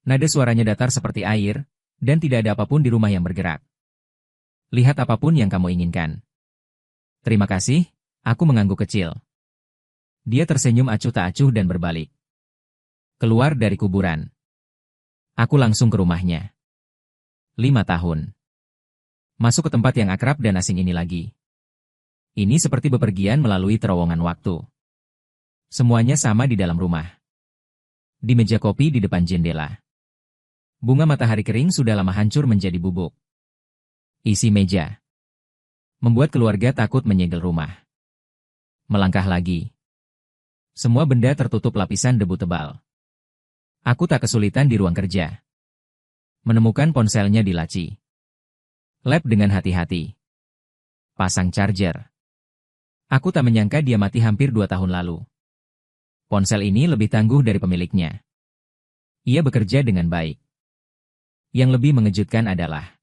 Nada suaranya datar seperti air, dan tidak ada apapun di rumah yang bergerak. Lihat apapun yang kamu inginkan. Terima kasih, aku mengangguk kecil. Dia tersenyum acuh tak acuh dan berbalik. Keluar dari kuburan. Aku langsung ke rumahnya. 5 tahun. Masuk ke tempat yang akrab dan asing ini lagi. Ini seperti bepergian melalui terowongan waktu. Semuanya sama di dalam rumah. Di meja kopi di depan jendela. Bunga matahari kering sudah lama hancur menjadi bubuk. Isi meja. Membuat keluarga takut menyegel rumah. Melangkah lagi. Semua benda tertutup lapisan debu tebal. Aku tak kesulitan di ruang kerja. Menemukan ponselnya di laci. Lap dengan hati-hati. Pasang charger. Aku tak menyangka dia mati hampir 2 tahun lalu. Ponsel ini lebih tangguh dari pemiliknya. Ia bekerja dengan baik. Yang lebih mengejutkan adalah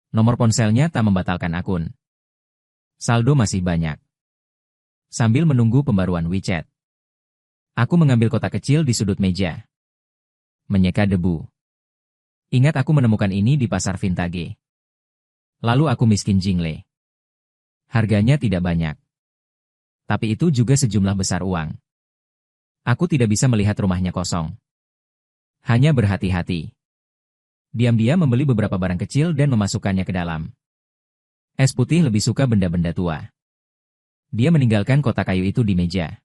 nomor ponselnya tak membatalkan akun. Saldo masih banyak. Sambil menunggu pembaruan WeChat, aku mengambil kotak kecil di sudut meja. Menyeka debu. Ingat aku menemukan ini di pasar vintage. Lalu aku miskin jingle. Harganya tidak banyak. Tapi itu juga sejumlah besar uang. Aku tidak bisa melihat rumahnya kosong. Hanya berhati-hati. Diam-diam membeli beberapa barang kecil dan memasukkannya ke dalam. Es putih lebih suka benda-benda tua. Dia meninggalkan kotak kayu itu di meja.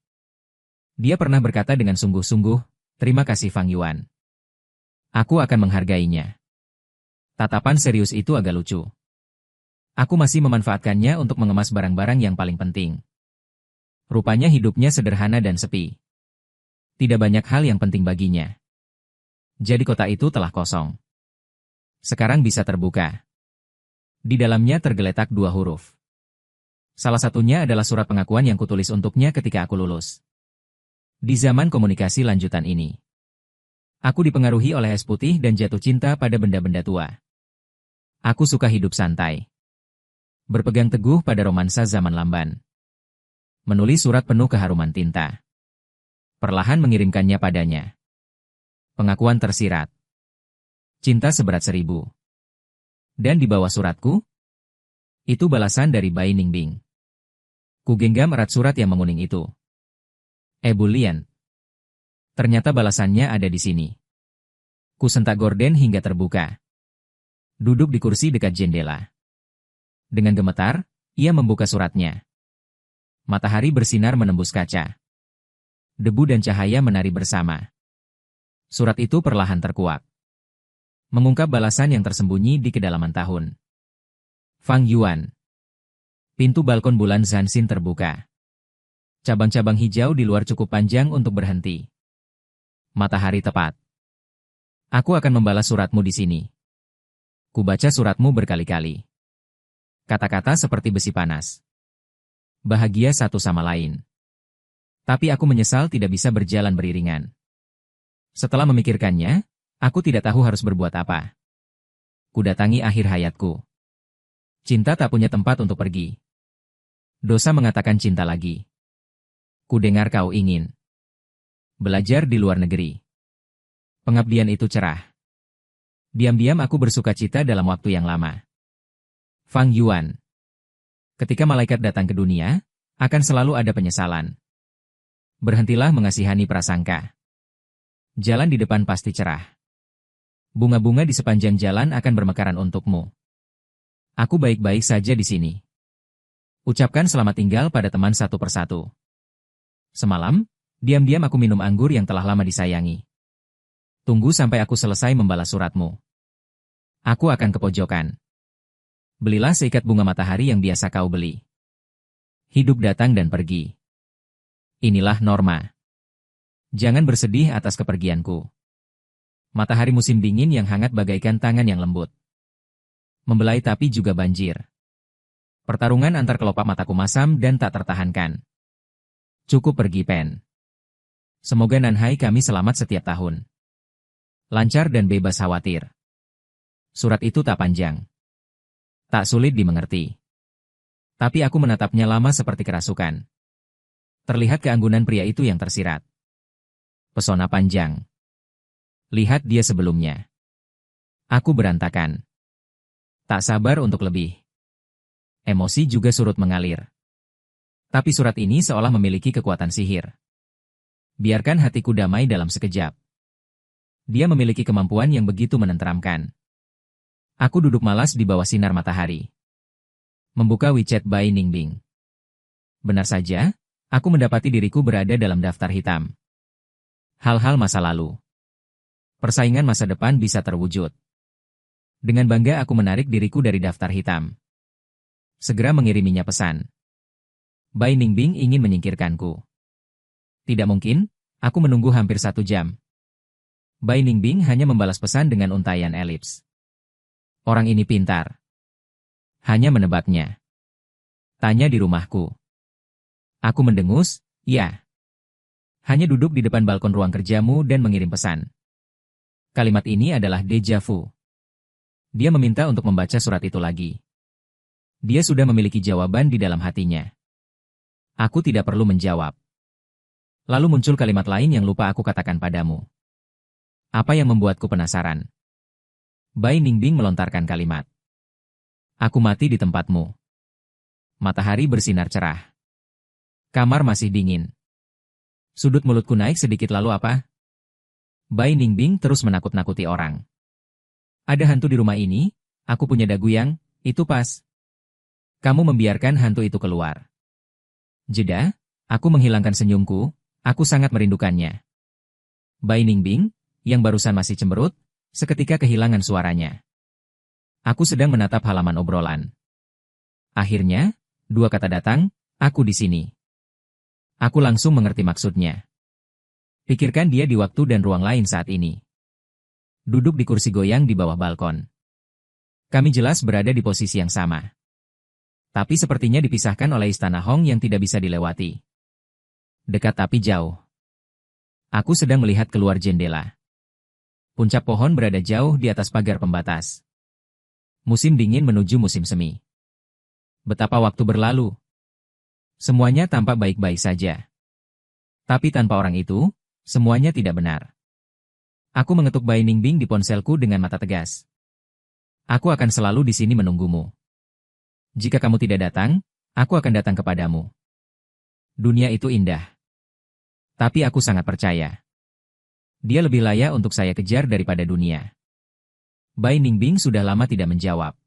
Dia pernah berkata dengan sungguh-sungguh, "Terima kasih Fang Yuan. Aku akan menghargainya." Tatapan serius itu agak lucu. Aku masih memanfaatkannya untuk mengemas barang-barang yang paling penting. Rupanya hidupnya sederhana dan sepi. Tidak banyak hal yang penting baginya. Jadi kotak itu telah kosong. Sekarang bisa terbuka. Di dalamnya tergeletak 2 huruf. Salah satunya adalah surat pengakuan yang kutulis untuknya ketika aku lulus. Di zaman komunikasi lanjutan ini, aku dipengaruhi oleh es putih dan jatuh cinta pada benda-benda tua. Aku suka hidup santai. Berpegang teguh pada romansa zaman lamban. Menulis surat penuh keharuman tinta. Perlahan mengirimkannya padanya. Pengakuan tersirat. Cinta seberat 1000. Dan di bawah suratku, itu balasan dari Bai Ningbing. Kugenggam erat surat yang menguning itu. Ebulian. Ternyata balasannya ada di sini. Kusentak gorden hingga terbuka. Duduk di kursi dekat jendela. Dengan gemetar, ia membuka suratnya. Matahari bersinar menembus kaca. Debu dan cahaya menari bersama. Surat itu perlahan terkuak. Mengungkap balasan yang tersembunyi di kedalaman tahun. Fang Yuan. Pintu balkon bulan Zanxin terbuka. Cabang-cabang hijau di luar cukup panjang untuk berhenti. Matahari tepat. Aku akan membalas suratmu di sini. Kubaca suratmu berkali-kali. Kata-kata seperti besi panas. Bahagia satu sama lain. Tapi aku menyesal tidak bisa berjalan beriringan. Setelah memikirkannya, aku tidak tahu harus berbuat apa. Kudatangi akhir hayatku. Cinta tak punya tempat untuk pergi. Dosa mengatakan cinta lagi. Kudengar kau ingin belajar di luar negeri. Pengabdian itu cerah. Diam-diam aku bersukacita dalam waktu yang lama. Fang Yuan. Ketika malaikat datang ke dunia, akan selalu ada penyesalan. Berhentilah mengasihani prasangka. Jalan di depan pasti cerah. Bunga-bunga di sepanjang jalan akan bermekaran untukmu. Aku baik-baik saja di sini. Ucapkan selamat tinggal pada teman satu persatu. Semalam, diam-diam aku minum anggur yang telah lama disayangi. Tunggu sampai aku selesai membalas suratmu. Aku akan ke pojokan. Belilah seikat bunga matahari yang biasa kau beli. Hidup datang dan pergi. Inilah norma. Jangan bersedih atas kepergianku. Matahari musim dingin yang hangat bagaikan tangan yang lembut. Membelai tapi juga banjir. Pertarungan antar kelopak mataku masam dan tak tertahankan. Cukup pergi, Pen. Semoga Nanhai kami selamat setiap tahun. Lancar dan bebas khawatir. Surat itu tak panjang. Tak sulit dimengerti. Tapi aku menatapnya lama seperti kerasukan. Terlihat keanggunan pria itu yang tersirat. Pesona panjang. Lihat dia sebelumnya. Aku berantakan. Tak sabar untuk lebih. Emosi juga surut mengalir. Tapi surat ini seolah memiliki kekuatan sihir. Biarkan hatiku damai dalam sekejap. Dia memiliki kemampuan yang begitu menenteramkan. Aku duduk malas di bawah sinar matahari. Membuka WeChat by Ningbing. Benar saja, aku mendapati diriku berada dalam daftar hitam. Hal-hal masa lalu. Persaingan masa depan bisa terwujud. Dengan bangga aku menarik diriku dari daftar hitam. Segera mengiriminya pesan. Bai Ningbing ingin menyingkirkanku. Tidak mungkin, aku menunggu hampir 1 jam. Bai Ningbing hanya membalas pesan dengan untaian elips. Orang ini pintar. Hanya menebaknya. Tanya di rumahku. Aku mendengus, ya. Hanya duduk di depan balkon ruang kerjamu dan mengirim pesan. Kalimat ini adalah deja vu. Dia meminta untuk membaca surat itu lagi. Dia sudah memiliki jawaban di dalam hatinya. Aku tidak perlu menjawab. Lalu muncul kalimat lain yang lupa aku katakan padamu. Apa yang membuatku penasaran? Bai Ningbing melontarkan kalimat. Aku mati di tempatmu. Matahari bersinar cerah. Kamar masih dingin. Sudut mulutku naik sedikit lalu apa? Bai Ningbing terus menakut-nakuti orang. Ada hantu di rumah ini, aku punya dagu yang, itu pas. Kamu membiarkan hantu itu keluar. Jeda, aku menghilangkan senyumku, aku sangat merindukannya. Bai Ningbing, yang barusan masih cemberut, seketika kehilangan suaranya. Aku sedang menatap halaman obrolan. Akhirnya, 2 kata datang, aku di sini. Aku langsung mengerti maksudnya. Pikirkan dia di waktu dan ruang lain saat ini. Duduk di kursi goyang di bawah balkon. Kami jelas berada di posisi yang sama. Tapi sepertinya dipisahkan oleh istana Hong yang tidak bisa dilewati. Dekat tapi jauh. Aku sedang melihat keluar jendela. Puncak pohon berada jauh di atas pagar pembatas. Musim dingin menuju musim semi. Betapa waktu berlalu. Semuanya tampak baik-baik saja. Tapi tanpa orang itu, semuanya tidak benar. Aku mengetuk Bai Ningbing di ponselku dengan mata tegas. Aku akan selalu di sini menunggumu. Jika kamu tidak datang, aku akan datang kepadamu. Dunia itu indah. Tapi aku sangat percaya. Dia lebih layak untuk saya kejar daripada dunia. Bai Ningbing sudah lama tidak menjawab.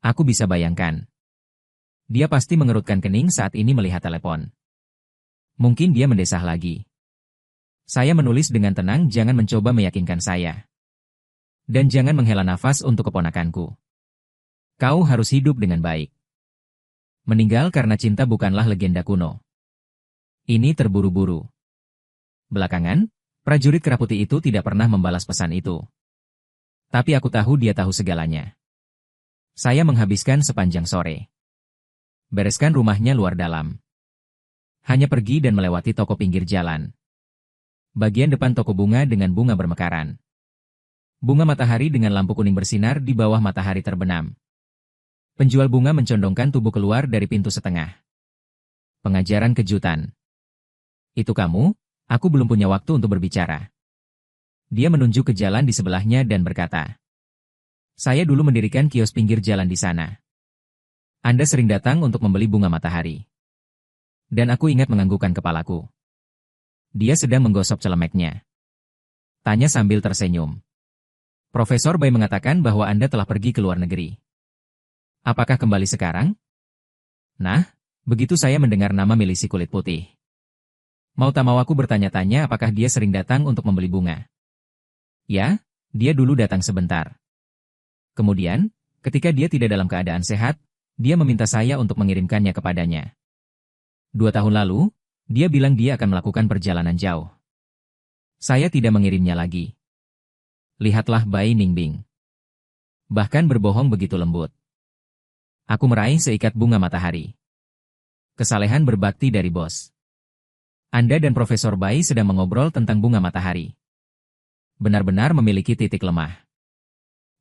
Aku bisa bayangkan. Dia pasti mengerutkan kening saat ini melihat telepon. Mungkin dia mendesah lagi. Saya menulis dengan tenang, jangan mencoba meyakinkan saya. Dan jangan menghela nafas untuk keponakanku. Kau harus hidup dengan baik. Meninggal karena cinta bukanlah legenda kuno. Ini terburu-buru. Belakangan, prajurit keraputi itu tidak pernah membalas pesan itu. Tapi aku tahu dia tahu segalanya. Saya menghabiskan sepanjang sore. Bereskan rumahnya luar dalam. Hanya pergi dan melewati toko pinggir jalan. Bagian depan toko bunga dengan bunga bermekaran. Bunga matahari dengan lampu kuning bersinar di bawah matahari terbenam. Penjual bunga mencondongkan tubuh keluar dari pintu setengah. Pengajaran kejutan. Itu kamu? Aku belum punya waktu untuk berbicara. Dia menunjuk ke jalan di sebelahnya dan berkata, "Saya dulu mendirikan kios pinggir jalan di sana. Anda sering datang untuk membeli bunga matahari." Dan aku ingat menganggukkan kepalaku. Dia sedang menggosok celemeknya. Tanya sambil tersenyum. "Profesor Bai mengatakan bahwa Anda telah pergi ke luar negeri. Apakah kembali sekarang?" Nah, begitu saya mendengar nama milisi kulit putih. Mau tak mau aku bertanya-tanya apakah dia sering datang untuk membeli bunga. Ya, dia dulu datang sebentar. Kemudian, ketika dia tidak dalam keadaan sehat, dia meminta saya untuk mengirimkannya kepadanya. 2 tahun lalu, dia bilang dia akan melakukan perjalanan jauh. Saya tidak mengirimnya lagi. Lihatlah Bai Ningbing. Bahkan berbohong begitu lembut. Aku meraih seikat bunga matahari. Kesalehan berbakti dari bos. Anda dan Profesor Bai sedang mengobrol tentang bunga matahari. Benar-benar memiliki titik lemah.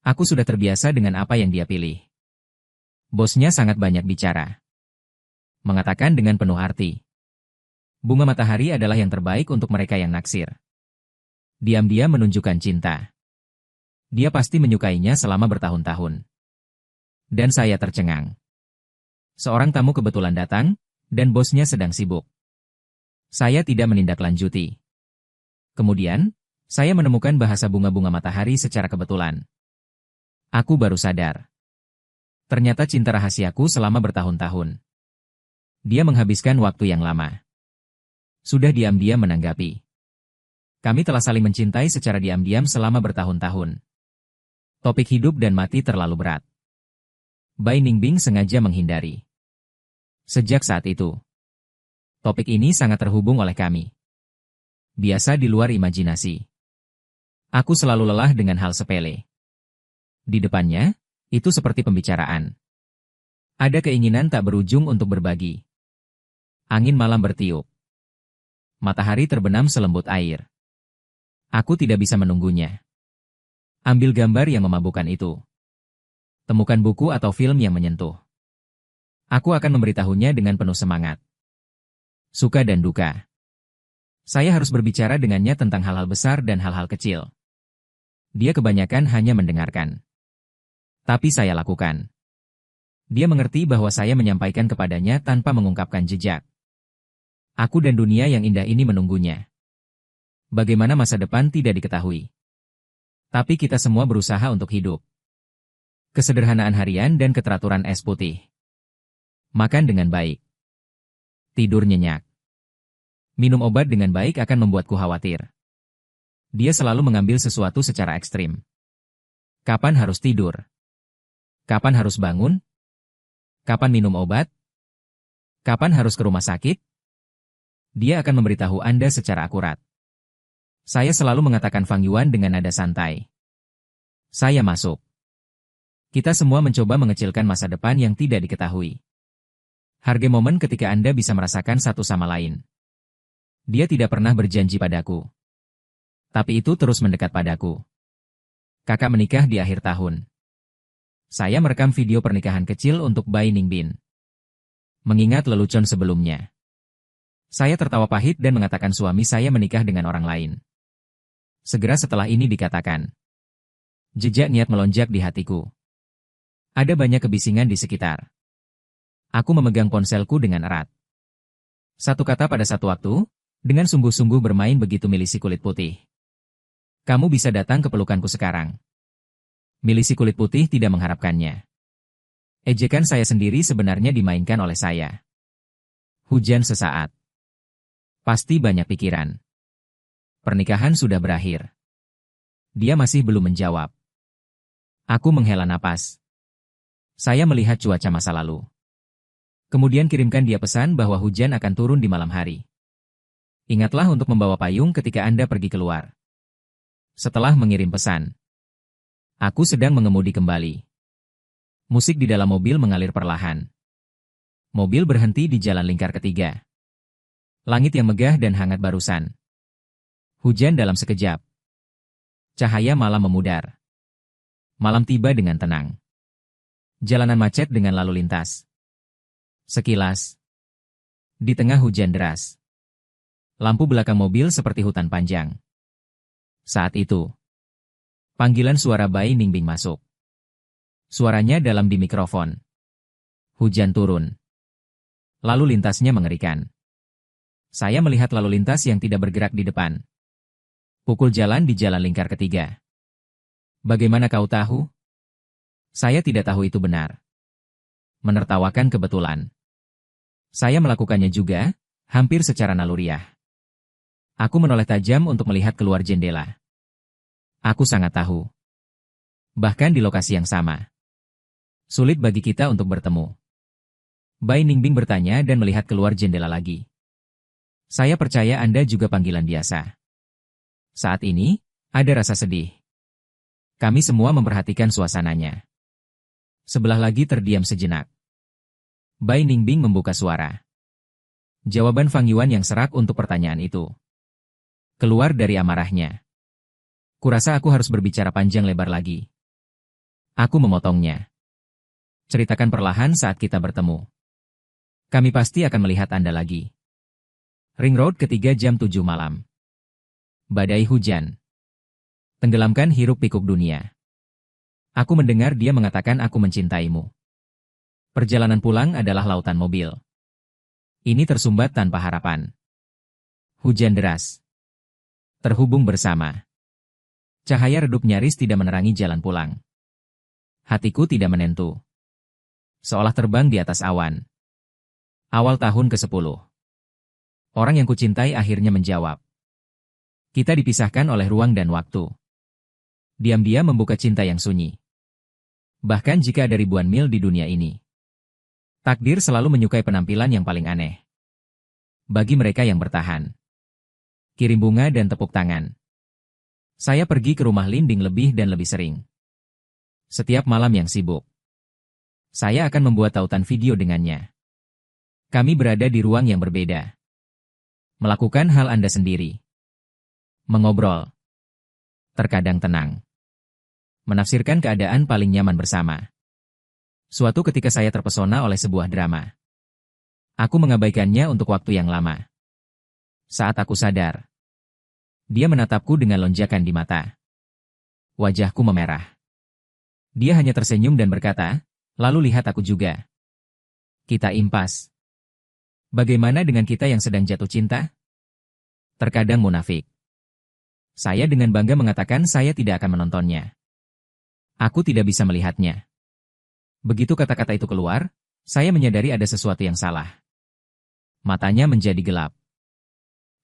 Aku sudah terbiasa dengan apa yang dia pilih. Bosnya sangat banyak bicara. Mengatakan dengan penuh arti. Bunga matahari adalah yang terbaik untuk mereka yang naksir. Diam-diam menunjukkan cinta. Dia pasti menyukainya selama bertahun-tahun. Dan saya tercengang. Seorang tamu kebetulan datang, dan bosnya sedang sibuk. Saya tidak menindaklanjuti. Kemudian, saya menemukan bahasa bunga-bunga matahari secara kebetulan. Aku baru sadar. Ternyata cinta rahasiaku selama bertahun-tahun. Dia menghabiskan waktu yang lama. Sudah diam-diam menanggapi. Kami telah saling mencintai secara diam-diam selama bertahun-tahun. Topik hidup dan mati terlalu berat. Bai Ningbing sengaja menghindari. Sejak saat itu, topik ini sangat terhubung oleh kami. Biasa di luar imajinasi. Aku selalu lelah dengan hal sepele. Di depannya, itu seperti pembicaraan. Ada keinginan tak berujung untuk berbagi. Angin malam bertiup. Matahari terbenam selembut air. Aku tidak bisa menunggunya. Ambil gambar yang memabukkan itu. Temukan buku atau film yang menyentuh. Aku akan memberitahunya dengan penuh semangat. Suka dan duka. Saya harus berbicara dengannya tentang hal-hal besar dan hal-hal kecil. Dia kebanyakan hanya mendengarkan. Tapi saya lakukan. Dia mengerti bahwa saya menyampaikan kepadanya tanpa mengungkapkan jejak. Aku dan dunia yang indah ini menunggunya. Bagaimana masa depan tidak diketahui. Tapi kita semua berusaha untuk hidup. Kesederhanaan harian dan keteraturan es putih. Makan dengan baik. Tidur nyenyak. Minum obat dengan baik akan membuatku khawatir. Dia selalu mengambil sesuatu secara ekstrim. Kapan harus tidur? Kapan harus bangun? Kapan minum obat? Kapan harus ke rumah sakit? Dia akan memberitahu Anda secara akurat. Saya selalu mengatakan Fang Yuan dengan nada santai. Saya masuk. Kita semua mencoba mengecilkan masa depan yang tidak diketahui. Hargai momen ketika Anda bisa merasakan satu sama lain. Dia tidak pernah berjanji padaku. Tapi itu terus mendekat padaku. Kakak menikah di akhir tahun. Saya merekam video pernikahan kecil untuk Bai Ningbing. Mengingat lelucon sebelumnya. Saya tertawa pahit dan mengatakan suami saya menikah dengan orang lain. Segera setelah ini dikatakan. Jejak niat melonjak di hatiku. Ada banyak kebisingan di sekitar. Aku memegang ponselku dengan erat. Satu kata pada satu waktu, dengan sungguh-sungguh bermain begitu milisi kulit putih. Kamu bisa datang ke pelukanku sekarang. Milisi kulit putih tidak mengharapkannya. Ejekan saya sendiri sebenarnya dimainkan oleh saya. Hujan sesaat. Pasti banyak pikiran. Pernikahan sudah berakhir. Dia masih belum menjawab. Aku menghela napas. Saya melihat cuaca masa lalu. Kemudian kirimkan dia pesan bahwa hujan akan turun di malam hari. Ingatlah untuk membawa payung ketika Anda pergi keluar. Setelah mengirim pesan, Aku sedang mengemudi kembali. Musik di dalam mobil mengalir perlahan. Mobil berhenti di jalan lingkar ketiga. Langit yang megah dan hangat barusan. Hujan dalam sekejap. Cahaya malam memudar. Malam tiba dengan tenang. Jalanan macet dengan lalu lintas. Sekilas. Di tengah hujan deras. Lampu belakang mobil seperti hutan panjang. Saat itu, panggilan suara Bai Ningbing masuk. Suaranya dalam di mikrofon. Hujan turun. Lalu lintasnya mengerikan. Saya melihat lalu lintas yang tidak bergerak di depan. Pukul jalan di jalan lingkar ketiga. Bagaimana kau tahu? Saya tidak tahu itu benar. Menertawakan kebetulan. Saya melakukannya juga, hampir secara naluriah. Aku menoleh tajam untuk melihat keluar jendela. Aku sangat tahu. Bahkan di lokasi yang sama. Sulit bagi kita untuk bertemu. Bai Ningbing bertanya dan melihat keluar jendela lagi. Saya percaya Anda juga panggilan biasa. Saat ini, ada rasa sedih. Kami semua memperhatikan suasananya. Sebelah lagi terdiam sejenak. Bai Ningbing membuka suara. Jawaban Fang Yuan yang serak untuk pertanyaan itu. Keluar dari amarahnya. Kurasa aku harus berbicara panjang lebar lagi. Aku memotongnya. Ceritakan perlahan saat kita bertemu. Kami pasti akan melihat Anda lagi. Ring Road ketiga jam 7 malam. Badai hujan. Tenggelamkan hiruk-pikuk dunia. Aku mendengar dia mengatakan aku mencintaimu. Perjalanan pulang adalah lautan mobil. Ini tersumbat tanpa harapan. Hujan deras. Terhubung bersama. Cahaya redup nyaris tidak menerangi jalan pulang. Hatiku tidak menentu. Seolah terbang di atas awan. Awal tahun ke-10. Orang yang kucintai akhirnya menjawab. Kita dipisahkan oleh ruang dan waktu. Diam-diam membuka cinta yang sunyi. Bahkan jika ada ribuan mil di dunia ini. Takdir selalu menyukai penampilan yang paling aneh. Bagi mereka yang bertahan. Kirim bunga dan tepuk tangan. Saya pergi ke rumah Linding lebih dan lebih sering. Setiap malam yang sibuk. Saya akan membuat tautan video dengannya. Kami berada di ruang yang berbeda. Melakukan hal Anda sendiri. Mengobrol. Terkadang tenang. Menafsirkan keadaan paling nyaman bersama. Suatu ketika saya terpesona oleh sebuah drama. Aku mengabaikannya untuk waktu yang lama. Saat aku sadar. Dia menatapku dengan lonjakan di mata. Wajahku memerah. Dia hanya tersenyum dan berkata, lalu lihat aku juga. Kita impas. Bagaimana dengan kita yang sedang jatuh cinta? Terkadang munafik. Saya dengan bangga mengatakan saya tidak akan menontonnya. Aku tidak bisa melihatnya. Begitu kata-kata itu keluar, saya menyadari ada sesuatu yang salah. Matanya menjadi gelap.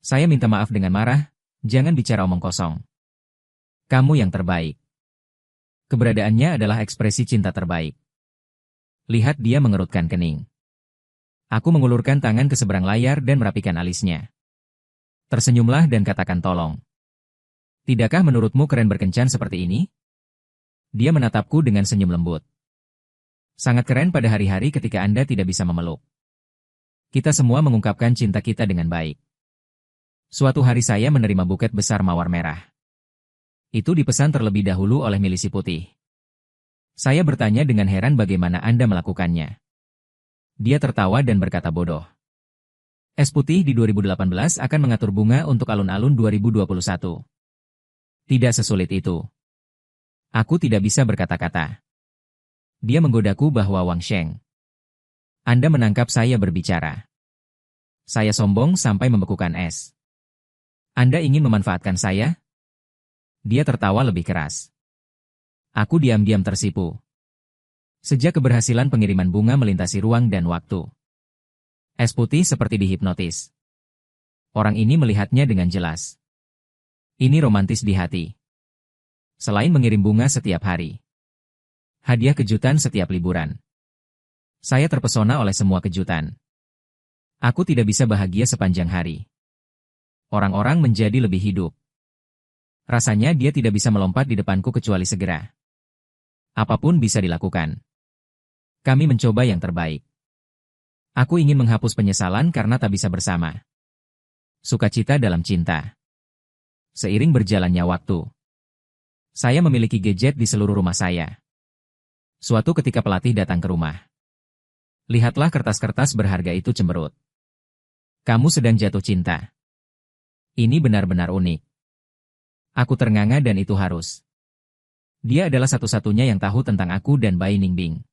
Saya minta maaf dengan marah, jangan bicara omong kosong. Kamu yang terbaik. Keberadaannya adalah ekspresi cinta terbaik. Lihat dia mengerutkan kening. Aku mengulurkan tangan ke seberang layar dan merapikan alisnya. Tersenyumlah dan katakan tolong. Tidakkah menurutmu keren berkencan seperti ini? Dia menatapku dengan senyum lembut. Sangat keren pada hari-hari ketika Anda tidak bisa memeluk. Kita semua mengungkapkan cinta kita dengan baik. Suatu hari saya menerima buket besar mawar merah. Itu dipesan terlebih dahulu oleh milisi putih. Saya bertanya dengan heran bagaimana Anda melakukannya. Dia tertawa dan berkata bodoh. Es Putih di 2018 akan mengatur bunga untuk alun-alun 2021. Tidak sesulit itu. Aku tidak bisa berkata-kata. Dia menggodaku bahwa Wang Sheng. Anda menangkap saya berbicara. Saya sombong sampai membekukan es. Anda ingin memanfaatkan saya? Dia tertawa lebih keras. Aku diam-diam tersipu. Sejak keberhasilan pengiriman bunga melintasi ruang dan waktu. Es Putih seperti dihipnotis. Orang ini melihatnya dengan jelas. Ini romantis di hati. Selain mengirim bunga setiap hari. Hadiah kejutan setiap liburan. Saya terpesona oleh semua kejutan. Aku tidak bisa bahagia sepanjang hari. Orang-orang menjadi lebih hidup. Rasanya dia tidak bisa melompat di depanku kecuali segera. Apapun bisa dilakukan. Kami mencoba yang terbaik. Aku ingin menghapus penyesalan karena tak bisa bersama. Sukacita dalam cinta. Seiring berjalannya waktu, saya memiliki gadget di seluruh rumah saya. Suatu ketika pelatih datang ke rumah. Lihatlah kertas-kertas berharga itu cemberut. Kamu sedang jatuh cinta. Ini benar-benar unik. Aku ternganga dan itu harus. Dia adalah satu-satunya yang tahu tentang aku dan Bai Ningbing.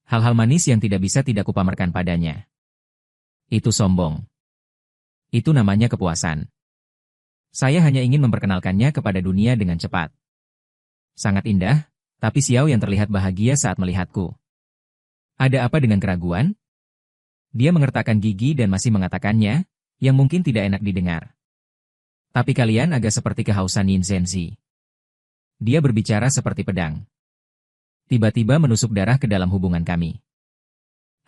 Hal-hal manis yang tidak bisa tidak kupamerkan padanya. Itu sombong. Itu namanya kepuasan. Saya hanya ingin memperkenalkannya kepada dunia dengan cepat. Sangat indah, tapi Xiao yang terlihat bahagia saat melihatku. Ada apa dengan keraguan? Dia mengertakkan gigi dan masih mengatakannya, yang mungkin tidak enak didengar. Tapi kalian agak seperti kehausan Yin Zhenzi. Dia berbicara seperti pedang. Tiba-tiba menusuk darah ke dalam hubungan kami.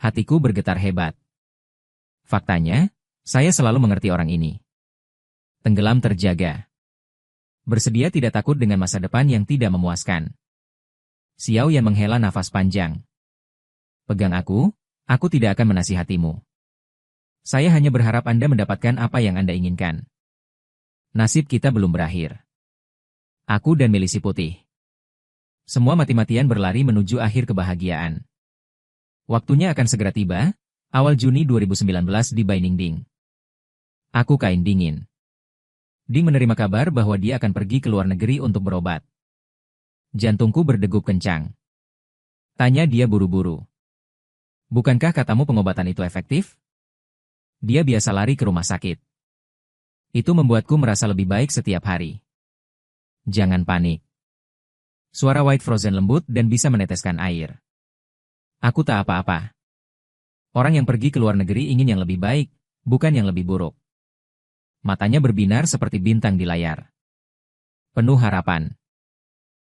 Hatiku bergetar hebat. Faktanya, saya selalu mengerti orang ini. Tenggelam terjaga. Bersedia tidak takut dengan masa depan yang tidak memuaskan. Xiao Yan menghela nafas panjang. Pegang aku tidak akan menasihatimu. Saya hanya berharap Anda mendapatkan apa yang Anda inginkan. Nasib kita belum berakhir. Aku dan milisi putih. Semua mati-matian berlari menuju akhir kebahagiaan. Waktunya akan segera tiba, awal Juni 2019 di Bainingding. Aku kain dingin. Ding menerima kabar bahwa dia akan pergi ke luar negeri untuk berobat. Jantungku berdegup kencang. Tanya dia buru-buru. Bukankah katamu pengobatan itu efektif? Dia biasa lari ke rumah sakit. Itu membuatku merasa lebih baik setiap hari. Jangan panik. Suara White Frozen lembut dan bisa meneteskan air. Aku tak apa-apa. Orang yang pergi ke luar negeri ingin yang lebih baik, bukan yang lebih buruk. Matanya berbinar seperti bintang di layar. Penuh harapan.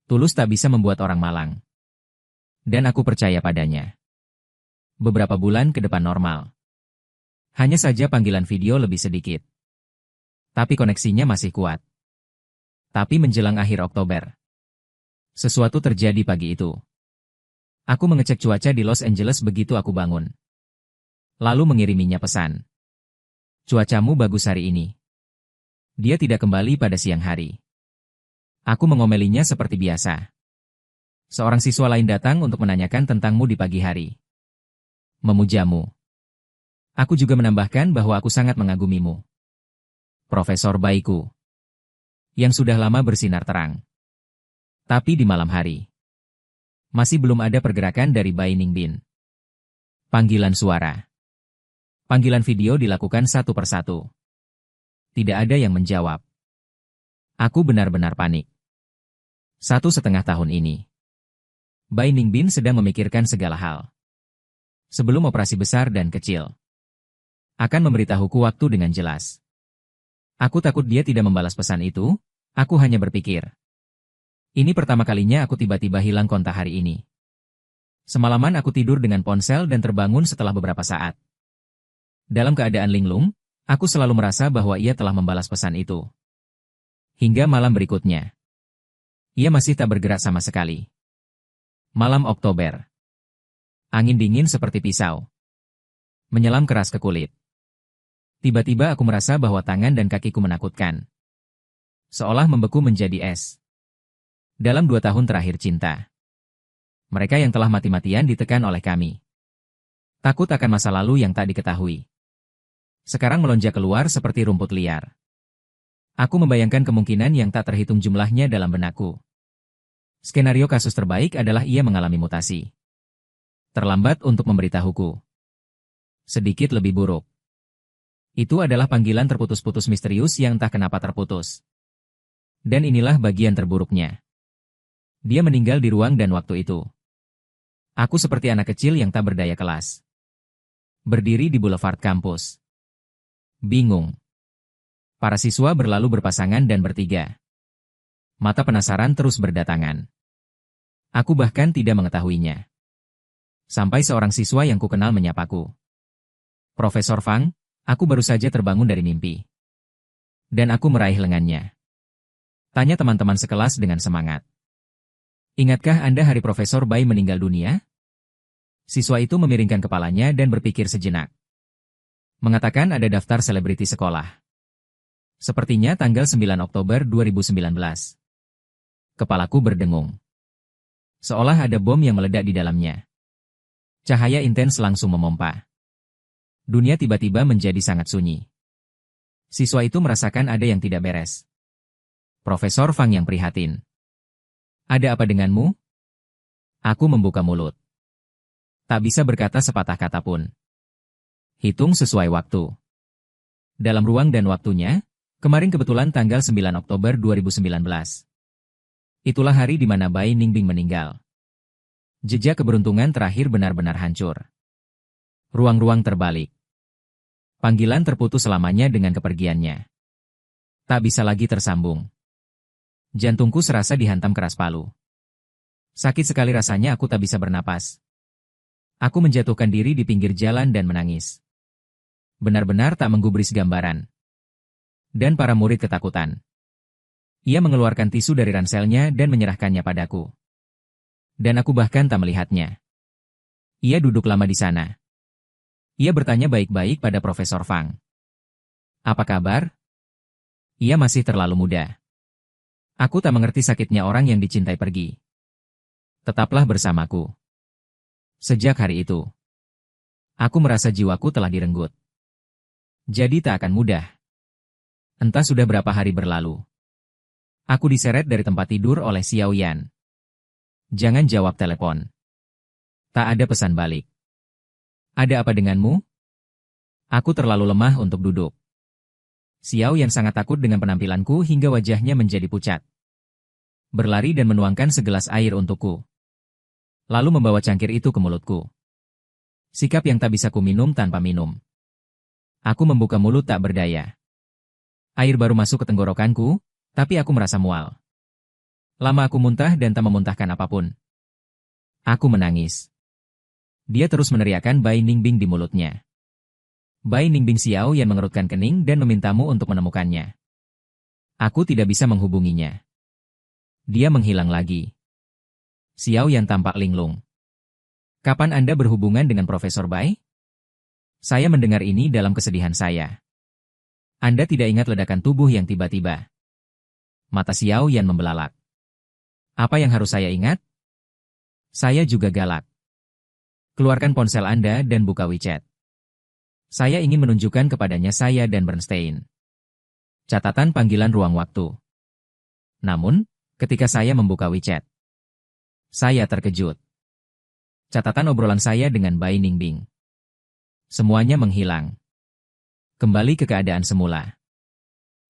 Tulus tak bisa membuat orang malang. Dan aku percaya padanya. Beberapa bulan ke depan normal. Hanya saja panggilan video lebih sedikit. Tapi koneksinya masih kuat. Tapi menjelang akhir Oktober. Sesuatu terjadi pagi itu. Aku mengecek cuaca di Los Angeles begitu aku bangun. Lalu mengiriminya pesan. Cuacamu bagus hari ini. Dia tidak kembali pada siang hari. Aku mengomelinya seperti biasa. Seorang siswa lain datang untuk menanyakan tentangmu di pagi hari. Memujamu. Aku juga menambahkan bahwa aku sangat mengagumimu. Profesor baikku. Yang sudah lama bersinar terang. Tapi di malam hari. Masih belum ada pergerakan dari Bai Ningbin. Panggilan suara. Panggilan video dilakukan satu persatu. Tidak ada yang menjawab. Aku benar-benar panik. 1,5 tahun ini. Bai Ningbin sedang memikirkan segala hal. Sebelum operasi besar dan kecil. Akan memberitahuku waktu dengan jelas. Aku takut dia tidak membalas pesan itu, aku hanya berpikir. Ini pertama kalinya aku tiba-tiba hilang kontak hari ini. Semalaman aku tidur dengan ponsel dan terbangun setelah beberapa saat. Dalam keadaan linglung, aku selalu merasa bahwa ia telah membalas pesan itu. Hingga malam berikutnya. Ia masih tak bergerak sama sekali. Malam Oktober. Angin dingin seperti pisau. Menyelam keras ke kulit. Tiba-tiba aku merasa bahwa tangan dan kakiku menakutkan. Seolah membeku menjadi es. Dalam 2 tahun terakhir cinta. Mereka yang telah mati-matian ditekan oleh kami. Takut akan masa lalu yang tak diketahui. Sekarang melonjak keluar seperti rumput liar. Aku membayangkan kemungkinan yang tak terhitung jumlahnya dalam benakku. Skenario kasus terbaik adalah ia mengalami mutasi. Terlambat untuk memberitahuku. Sedikit lebih buruk. Itu adalah panggilan terputus-putus misterius yang entah kenapa terputus. Dan inilah bagian terburuknya. Dia meninggal di ruang dan waktu itu. Aku seperti anak kecil yang tak berdaya kelas. Berdiri di boulevard kampus. Bingung. Para siswa berlalu berpasangan dan bertiga. Mata penasaran terus berdatangan. Aku bahkan tidak mengetahuinya. Sampai seorang siswa yang kukenal menyapaku. Profesor Fang, aku baru saja terbangun dari mimpi. Dan aku meraih lengannya. Tanya teman-teman sekelas dengan semangat. Ingatkah Anda hari Profesor Bai meninggal dunia? Siswa itu memiringkan kepalanya dan berpikir sejenak. Mengatakan ada daftar selebriti sekolah. Sepertinya tanggal 9 Oktober 2019. Kepalaku berdengung. Seolah ada bom yang meledak di dalamnya. Cahaya intens langsung memompa. Dunia tiba-tiba menjadi sangat sunyi. Siswa itu merasakan ada yang tidak beres. Profesor Fang yang prihatin. Ada apa denganmu? Aku membuka mulut. Tak bisa berkata sepatah kata pun. Hitung sesuai waktu. Dalam ruang dan waktunya, kemarin kebetulan tanggal 9 Oktober 2019. Itulah hari di mana Bai Ningbing meninggal. Jejak keberuntungan terakhir benar-benar hancur. Ruang-ruang terbalik. Panggilan terputus selamanya dengan kepergiannya. Tak bisa lagi tersambung. Jantungku serasa dihantam keras palu. Sakit sekali rasanya, aku tak bisa bernapas. Aku menjatuhkan diri di pinggir jalan dan menangis. Benar-benar tak menggubris gambaran. Dan para murid ketakutan. Ia mengeluarkan tisu dari ranselnya dan menyerahkannya padaku. Dan aku bahkan tak melihatnya. Ia duduk lama di sana. Ia bertanya baik-baik pada Profesor Fang. Apa kabar? Ia masih terlalu muda. Aku tak mengerti sakitnya orang yang dicintai pergi. Tetaplah bersamaku. Sejak hari itu, aku merasa jiwaku telah direnggut. Jadi tak akan mudah. Entah sudah berapa hari berlalu. Aku diseret dari tempat tidur oleh Xiao Yan. Jangan jawab telepon. Tak ada pesan balik. Ada apa denganmu? Aku terlalu lemah untuk duduk. Xiao Yan sangat takut dengan penampilanku hingga wajahnya menjadi pucat. Berlari dan menuangkan segelas air untukku. Lalu membawa cangkir itu ke mulutku. Sikap yang tak bisa kuminum tanpa minum. Aku membuka mulut tak berdaya. Air baru masuk ke tenggorokanku, tapi aku merasa mual. Lama aku muntah dan tak memuntahkan apapun. Aku menangis. Dia terus meneriakkan Bai Ningbing di mulutnya. Bai Ningbing. Xiao Yan mengerutkan kening dan memintamu untuk menemukannya. Aku tidak bisa menghubunginya. Dia menghilang lagi. Xiao Yan tampak linglung. Kapan Anda berhubungan dengan Profesor Bai? Saya mendengar ini dalam kesedihan saya. Anda tidak ingat ledakan tubuh yang tiba-tiba. Mata Xiao Yan membelalak. Apa yang harus saya ingat? Saya juga galak. Keluarkan ponsel Anda dan buka WeChat. Saya ingin menunjukkan kepadanya saya dan Bernstein. Catatan panggilan ruang waktu. Namun, ketika saya membuka WeChat, saya terkejut. Catatan obrolan saya dengan Bai Ningbing. Semuanya menghilang. Kembali ke keadaan semula.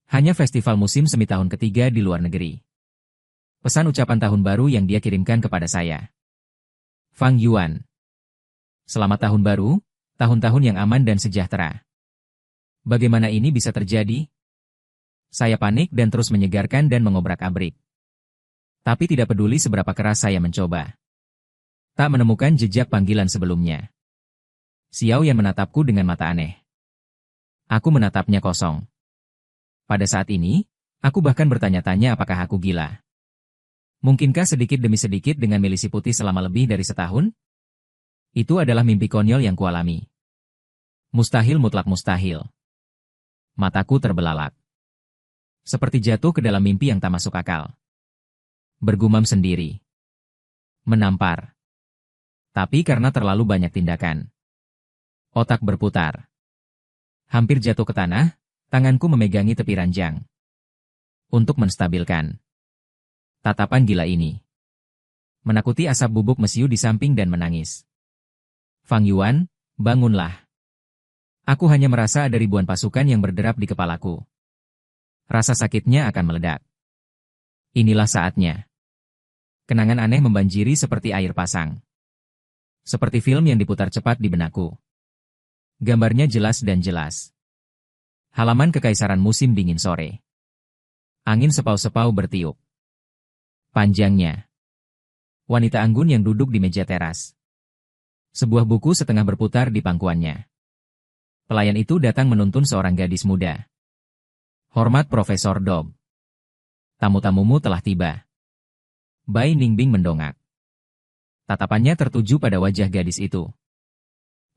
Hanya festival musim semi tahun ketiga di luar negeri. Pesan ucapan tahun baru yang dia kirimkan kepada saya. Fang Yuan. Selamat tahun baru, tahun-tahun yang aman dan sejahtera. Bagaimana ini bisa terjadi? Saya panik dan terus menyegarkan dan mengobrak-abrik. Tapi tidak peduli seberapa keras saya mencoba. Tak menemukan jejak panggilan sebelumnya. Xiao Yan menatapku dengan mata aneh. Aku menatapnya kosong. Pada saat ini, aku bahkan bertanya-tanya apakah aku gila. Mungkinkah sedikit demi sedikit dengan milisi putih selama lebih dari setahun? Itu adalah mimpi konyol yang kualami. Mustahil mutlak mustahil. Mataku terbelalak. Seperti jatuh ke dalam mimpi yang tak masuk akal. Bergumam sendiri. Menampar. Tapi karena terlalu banyak tindakan. Otak berputar. Hampir jatuh ke tanah, tanganku memegangi tepi ranjang. Untuk menstabilkan. Tatapan gila ini. Menakuti asap bubuk mesiu di samping dan menangis. Fang Yuan, bangunlah. Aku hanya merasa ada ribuan pasukan yang berderap di kepalaku. Rasa sakitnya akan meledak. Inilah saatnya. Kenangan aneh membanjiri seperti air pasang. Seperti film yang diputar cepat di benakku. Gambarnya jelas dan jelas. Halaman kekaisaran musim dingin sore. Angin sepau-sepau bertiup. Panjangnya. Wanita anggun yang duduk di meja teras. Sebuah buku setengah berputar di pangkuannya. Pelayan itu datang menuntun seorang gadis muda. Hormat Profesor Dob. Tamu-tamumu telah tiba. Bai Ningbing mendongak. Tatapannya tertuju pada wajah gadis itu.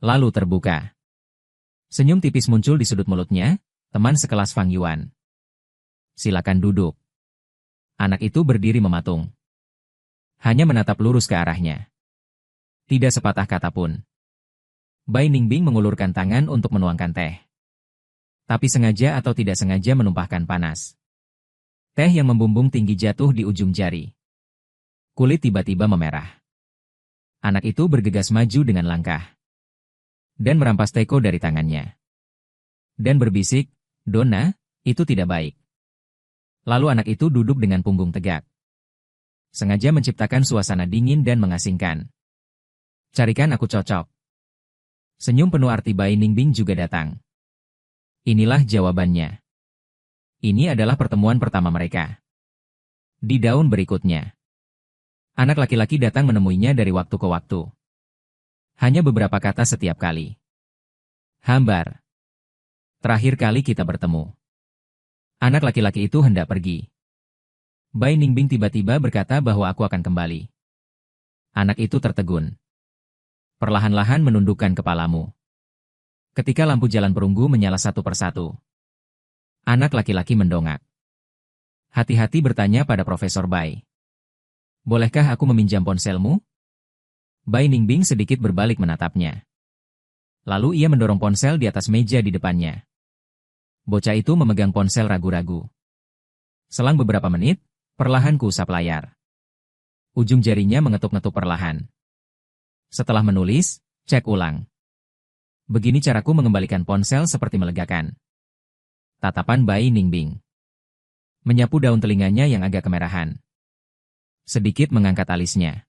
Lalu terbuka. Senyum tipis muncul di sudut mulutnya, teman sekelas Fang Yuan. Silakan duduk. Anak itu berdiri mematung. Hanya menatap lurus ke arahnya. Tidak sepatah kata pun. Bai Ningbing mengulurkan tangan untuk menuangkan teh. Tapi sengaja atau tidak sengaja menumpahkan panas. Teh yang membumbung tinggi jatuh di ujung jari. Kulit tiba-tiba memerah. Anak itu bergegas maju dengan langkah. Dan merampas teko dari tangannya. Dan berbisik, "Donna, itu tidak baik." Lalu anak itu duduk dengan punggung tegak. Sengaja menciptakan suasana dingin dan mengasingkan. "Carikan aku cocok." Senyum penuh arti Bai Ningbing juga datang. Inilah jawabannya. Ini adalah pertemuan pertama mereka. Di daun berikutnya, anak laki-laki datang menemuinya dari waktu ke waktu. Hanya beberapa kata setiap kali. "Hambar. Terakhir kali kita bertemu." Anak laki-laki itu hendak pergi. Bai Ningbing tiba-tiba berkata bahwa aku akan kembali. Anak itu tertegun. Perlahan-lahan menundukkan kepalamu. Ketika lampu jalan perunggu menyala satu persatu, anak laki-laki mendongak. Hati-hati bertanya pada Profesor Bai. "Bolehkah aku meminjam ponselmu?" Bai Ningbing sedikit berbalik menatapnya. Lalu ia mendorong ponsel di atas meja di depannya. Bocah itu memegang ponsel ragu-ragu. Selang beberapa menit, perlahan kuusap layar. Ujung jarinya mengetuk-ngetuk perlahan. Setelah menulis, cek ulang. "Begini caraku mengembalikan ponsel," seperti melegakan. Tatapan Bai Ningbing. Menyapu daun telinganya yang agak kemerahan. Sedikit mengangkat alisnya.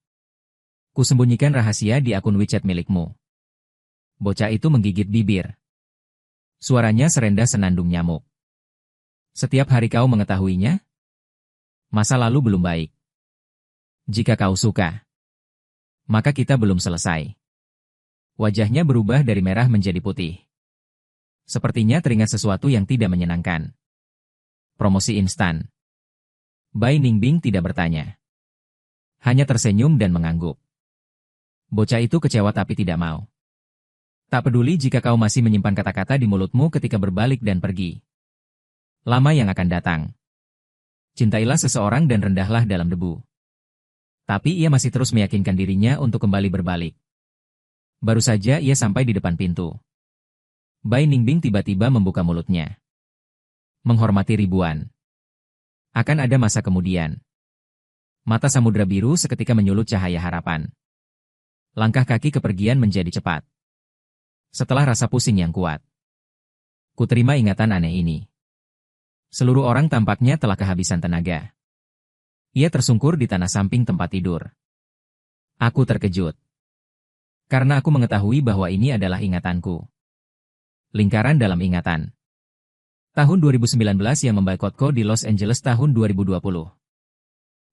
"Kusembunyikan rahasia di akun WeChat milikmu." Bocah itu menggigit bibir. Suaranya serendah senandung nyamuk. "Setiap hari kau mengetahuinya? Masa lalu belum baik. Jika kau suka, maka kita belum selesai." Wajahnya berubah dari merah menjadi putih. Sepertinya teringat sesuatu yang tidak menyenangkan. Promosi instan. Bai Ningbing tidak bertanya. Hanya tersenyum dan mengangguk. Bocah itu kecewa tapi tidak mau. "Tak peduli jika kau masih menyimpan kata-kata di mulutmu ketika berbalik dan pergi. Lama yang akan datang. Cintailah seseorang dan rendahlah dalam debu." Tapi ia masih terus meyakinkan dirinya untuk kembali berbalik. Baru saja ia sampai di depan pintu. Bai Ningbing tiba-tiba membuka mulutnya. "Menghormati ribuan. Akan ada masa kemudian." Mata samudra biru seketika menyulut cahaya harapan. Langkah kaki kepergian menjadi cepat. Setelah rasa pusing yang kuat, kuterima ingatan aneh ini. Seluruh orang tampaknya telah kehabisan tenaga. Ia tersungkur di tanah samping tempat tidur. Aku terkejut. Karena aku mengetahui bahwa ini adalah ingatanku. Lingkaran dalam ingatan. Tahun 2019 yang memboikotku di Los Angeles tahun 2020.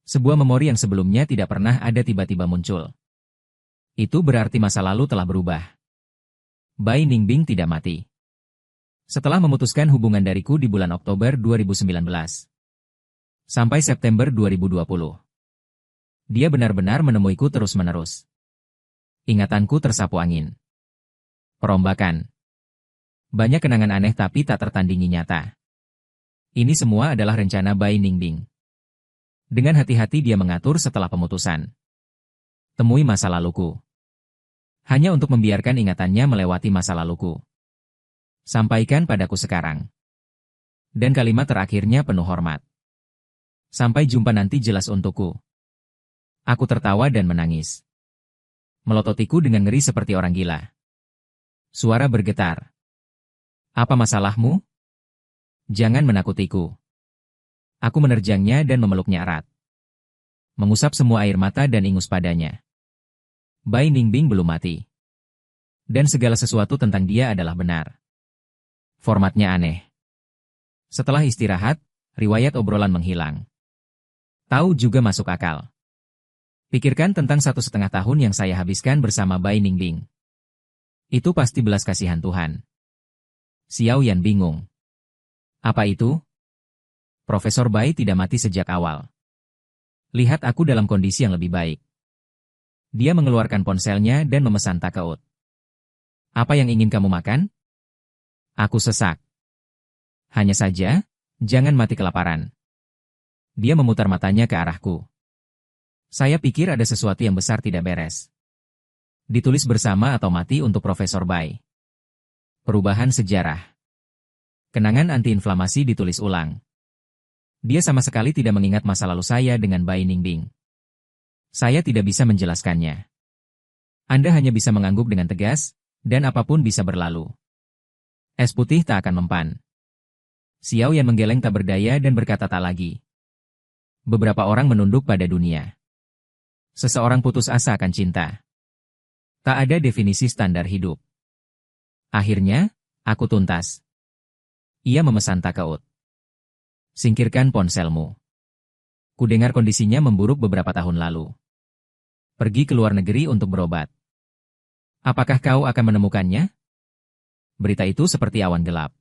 Sebuah memori yang sebelumnya tidak pernah ada tiba-tiba muncul. Itu berarti masa lalu telah berubah. Bai Ningbing tidak mati. Setelah memutuskan hubungan dariku di bulan Oktober 2019. Sampai September 2020. Dia benar-benar menemuiku terus-menerus. Ingatanku tersapu angin. Perombakan. Banyak kenangan aneh tapi tak tertandingi nyata. Ini semua adalah rencana Bai Ningbing. Dengan hati-hati dia mengatur setelah pemutusan. Temui masa laluku. Hanya untuk membiarkan ingatannya melewati masa laluku. Sampaikan padaku sekarang. Dan kalimat terakhirnya penuh hormat. Sampai jumpa nanti jelas untukku. Aku tertawa dan menangis. Melototiku dengan ngeri seperti orang gila. Suara bergetar. Apa masalahmu? Jangan menakutiku. Aku menerjangnya dan memeluknya erat. Mengusap semua air mata dan ingus padanya. Bai Ningbing belum mati. Dan segala sesuatu tentang dia adalah benar. Formatnya aneh. Setelah istirahat, riwayat obrolan menghilang. Tahu juga masuk akal. Pikirkan tentang 1,5 tahun yang saya habiskan bersama Bai Ningbing. Itu pasti belas kasihan Tuhan. Xiao Yan bingung. Apa itu? Profesor Bai tidak mati sejak awal. Lihat aku dalam kondisi yang lebih baik. Dia mengeluarkan ponselnya dan memesan takeout. Apa yang ingin kamu makan? Aku sesak. Hanya saja, jangan mati kelaparan. Dia memutar matanya ke arahku. Saya pikir ada sesuatu yang besar tidak beres. Ditulis bersama atau mati untuk Profesor Bai. Perubahan sejarah. Kenangan antiinflamasi ditulis ulang. Dia sama sekali tidak mengingat masa lalu saya dengan Bai Ningbing. Saya tidak bisa menjelaskannya. Anda hanya bisa mengangguk dengan tegas, dan apapun bisa berlalu. Es putih tak akan mempan. Xiao Yan menggeleng tak berdaya dan berkata tak lagi. Beberapa orang menunduk pada dunia. Seseorang putus asa akan cinta. Tak ada definisi standar hidup. Akhirnya, aku tuntas. Ia memesan takeout. Singkirkan ponselmu. Kudengar kondisinya memburuk beberapa tahun lalu. Pergi ke luar negeri untuk berobat. Apakah kau akan menemukannya? Berita itu seperti awan gelap.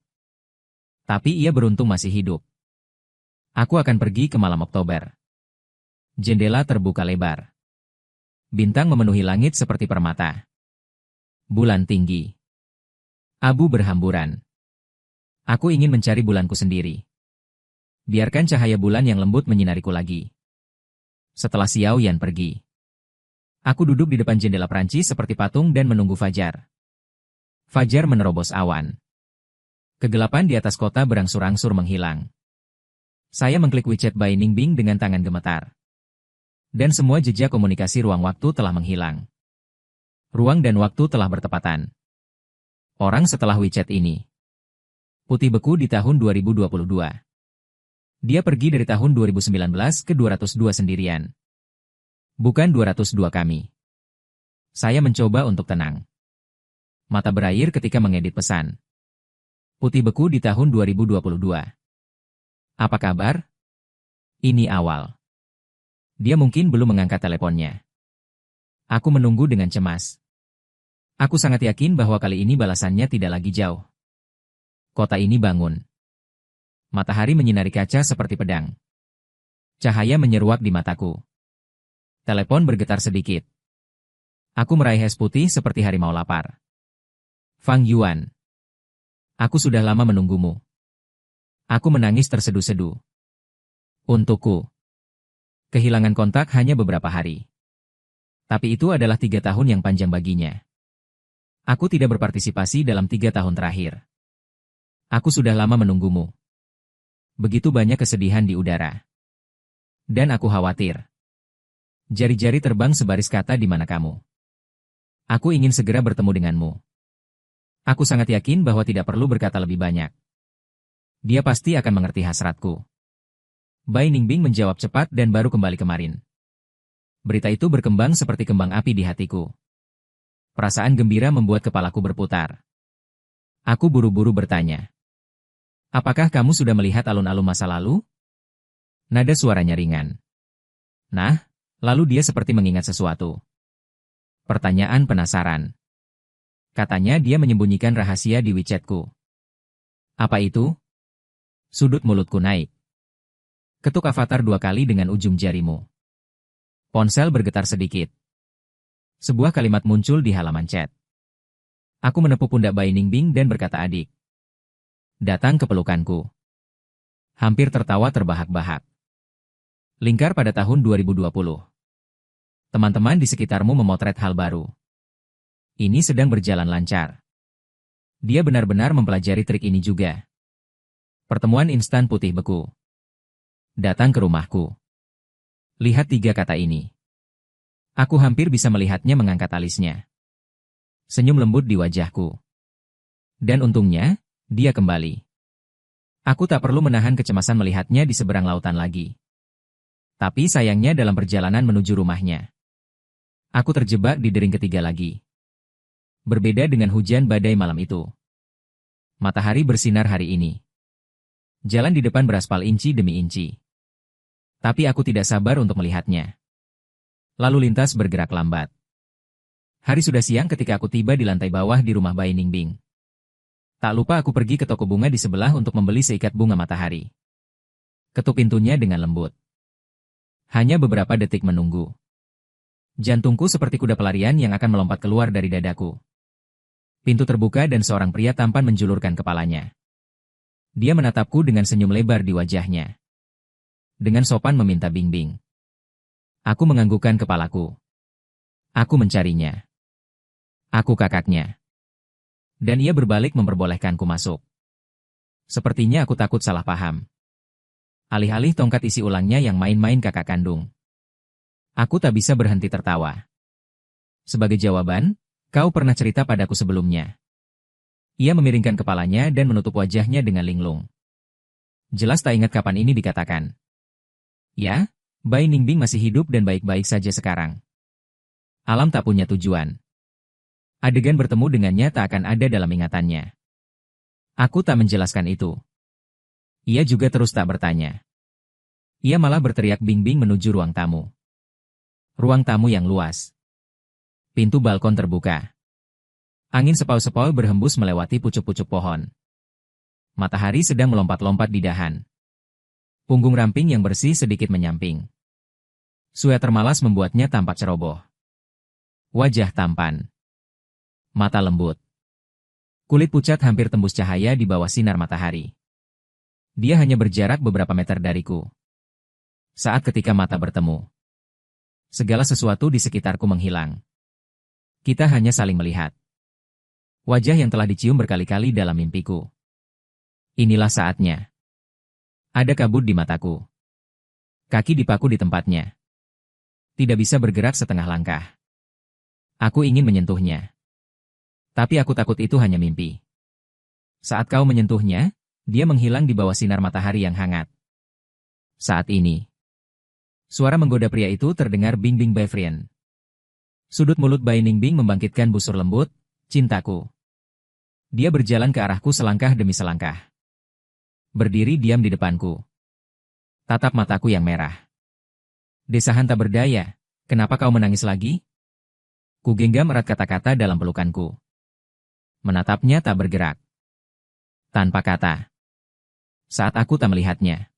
Tapi ia beruntung masih hidup. Aku akan pergi ke malam Oktober. Jendela terbuka lebar. Bintang memenuhi langit seperti permata. Bulan tinggi. Abu berhamburan. Aku ingin mencari bulanku sendiri. Biarkan cahaya bulan yang lembut menyinariku lagi. Setelah Xiao Yan pergi, aku duduk di depan jendela Prancis seperti patung dan menunggu fajar. Fajar menerobos awan. Kegelapan di atas kota berangsur-angsur menghilang. Saya mengklik WeChat Bai Ningbing dengan tangan gemetar. Dan semua jejak komunikasi ruang waktu telah menghilang. Ruang dan waktu telah bertepatan. Orang setelah WeChat ini. Putih beku di tahun 2022. Dia pergi dari tahun 2019 ke 202 sendirian. Bukan 202 kami. Saya mencoba untuk tenang. Mata berair ketika mengedit pesan. Putih beku di tahun 2022. Apa kabar? Ini awal. Dia mungkin belum mengangkat teleponnya. Aku menunggu dengan cemas. Aku sangat yakin bahwa kali ini balasannya tidak lagi jauh. Kota ini bangun. Matahari menyinari kaca seperti pedang. Cahaya menyeruak di mataku. Telepon bergetar sedikit. Aku meraih es putih seperti harimau lapar. Fang Yuan. Aku sudah lama menunggumu. Aku menangis terseduh-seduh. Untukku. Kehilangan kontak hanya beberapa hari. Tapi itu adalah 3 tahun yang panjang baginya. Aku tidak berpartisipasi dalam 3 tahun terakhir. Aku sudah lama menunggumu. Begitu banyak kesedihan di udara. Dan aku khawatir. Jari-jari terbang sebaris kata di mana kamu. Aku ingin segera bertemu denganmu. Aku sangat yakin bahwa tidak perlu berkata lebih banyak. Dia pasti akan mengerti hasratku. Bai Ningbing menjawab cepat dan baru kembali kemarin. Berita itu berkembang seperti kembang api di hatiku. Perasaan gembira membuat kepalaku berputar. Aku buru-buru bertanya. Apakah kamu sudah melihat alun-alun masa lalu? Nada suaranya ringan. Nah, lalu dia seperti mengingat sesuatu. Pertanyaan penasaran. Katanya dia menyembunyikan rahasia di WeChatku. Apa itu? Sudut mulutku naik. Ketuk avatar 2 kali dengan ujung jarimu. Ponsel bergetar sedikit. Sebuah kalimat muncul di halaman chat. Aku menepuk pundak Bai Ningbing dan berkata adik. Datang ke pelukanku. Hampir tertawa terbahak-bahak. Lingkar pada tahun 2020. Teman-teman di sekitarmu memotret hal baru. Ini sedang berjalan lancar. Dia benar-benar mempelajari trik ini juga. Pertemuan instan putih beku. Datang ke rumahku. Lihat 3 kata ini. Aku hampir bisa melihatnya mengangkat alisnya. Senyum lembut di wajahku. Dan untungnya, dia kembali. Aku tak perlu menahan kecemasan melihatnya di seberang lautan lagi. Tapi sayangnya dalam perjalanan menuju rumahnya. Aku terjebak di dering ketiga lagi. Berbeda dengan hujan badai malam itu. Matahari bersinar hari ini. Jalan di depan beraspal inci demi inci. Tapi aku tidak sabar untuk melihatnya. Lalu lintas bergerak lambat. Hari sudah siang ketika aku tiba di lantai bawah di rumah Bai Ningbing. Tak lupa aku pergi ke toko bunga di sebelah untuk membeli seikat bunga matahari. Ketuk pintunya dengan lembut. Hanya beberapa detik menunggu. Jantungku seperti kuda pelarian yang akan melompat keluar dari dadaku. Pintu terbuka dan seorang pria tampan menjulurkan kepalanya. Dia menatapku dengan senyum lebar di wajahnya. Dengan sopan meminta bimbing. Aku menganggukkan kepalaku. Aku mencarinya. Aku kakaknya. Dan ia berbalik memperbolehkanku masuk. Sepertinya aku takut salah paham. Alih-alih tongkat isi ulangnya yang main-main kakak kandung. Aku tak bisa berhenti tertawa. Sebagai jawaban, kau pernah cerita padaku sebelumnya. Ia memiringkan kepalanya dan menutup wajahnya dengan linglung. Jelas tak ingat kapan ini dikatakan. Ya, Bai Ningbing masih hidup dan baik-baik saja sekarang. Alam tak punya tujuan. Adegan bertemu dengannya tak akan ada dalam ingatannya. Aku tak menjelaskan itu. Ia juga terus tak bertanya. Ia malah berteriak bimbing menuju ruang tamu. Ruang tamu yang luas. Pintu balkon terbuka. Angin sepau-sepau berhembus melewati pucuk-pucuk pohon. Matahari sedang melompat-lompat di dahan. Punggung ramping yang bersih sedikit menyamping. Sweater malas membuatnya tampak ceroboh. Wajah tampan. Mata lembut. Kulit pucat hampir tembus cahaya di bawah sinar matahari. Dia hanya berjarak beberapa meter dariku. Saat ketika mata bertemu, segala sesuatu di sekitarku menghilang. Kita hanya saling melihat. Wajah yang telah dicium berkali-kali dalam mimpiku. Inilah saatnya. Ada kabut di mataku. Kaki dipaku di tempatnya. Tidak bisa bergerak setengah langkah. Aku ingin menyentuhnya. Tapi aku takut itu hanya mimpi. Saat kau menyentuhnya, dia menghilang di bawah sinar matahari yang hangat. Saat ini, suara menggoda pria itu terdengar Bingbing Bevrian. Sudut mulut Bai Ningbing membangkitkan busur lembut, cintaku. Dia berjalan ke arahku selangkah demi selangkah. Berdiri diam di depanku. Tatap mataku yang merah. Desahan tak berdaya, kenapa kau menangis lagi? Kugenggam erat kata-kata dalam pelukanku. Menatapnya tak bergerak. Tanpa kata. Saat aku tak melihatnya.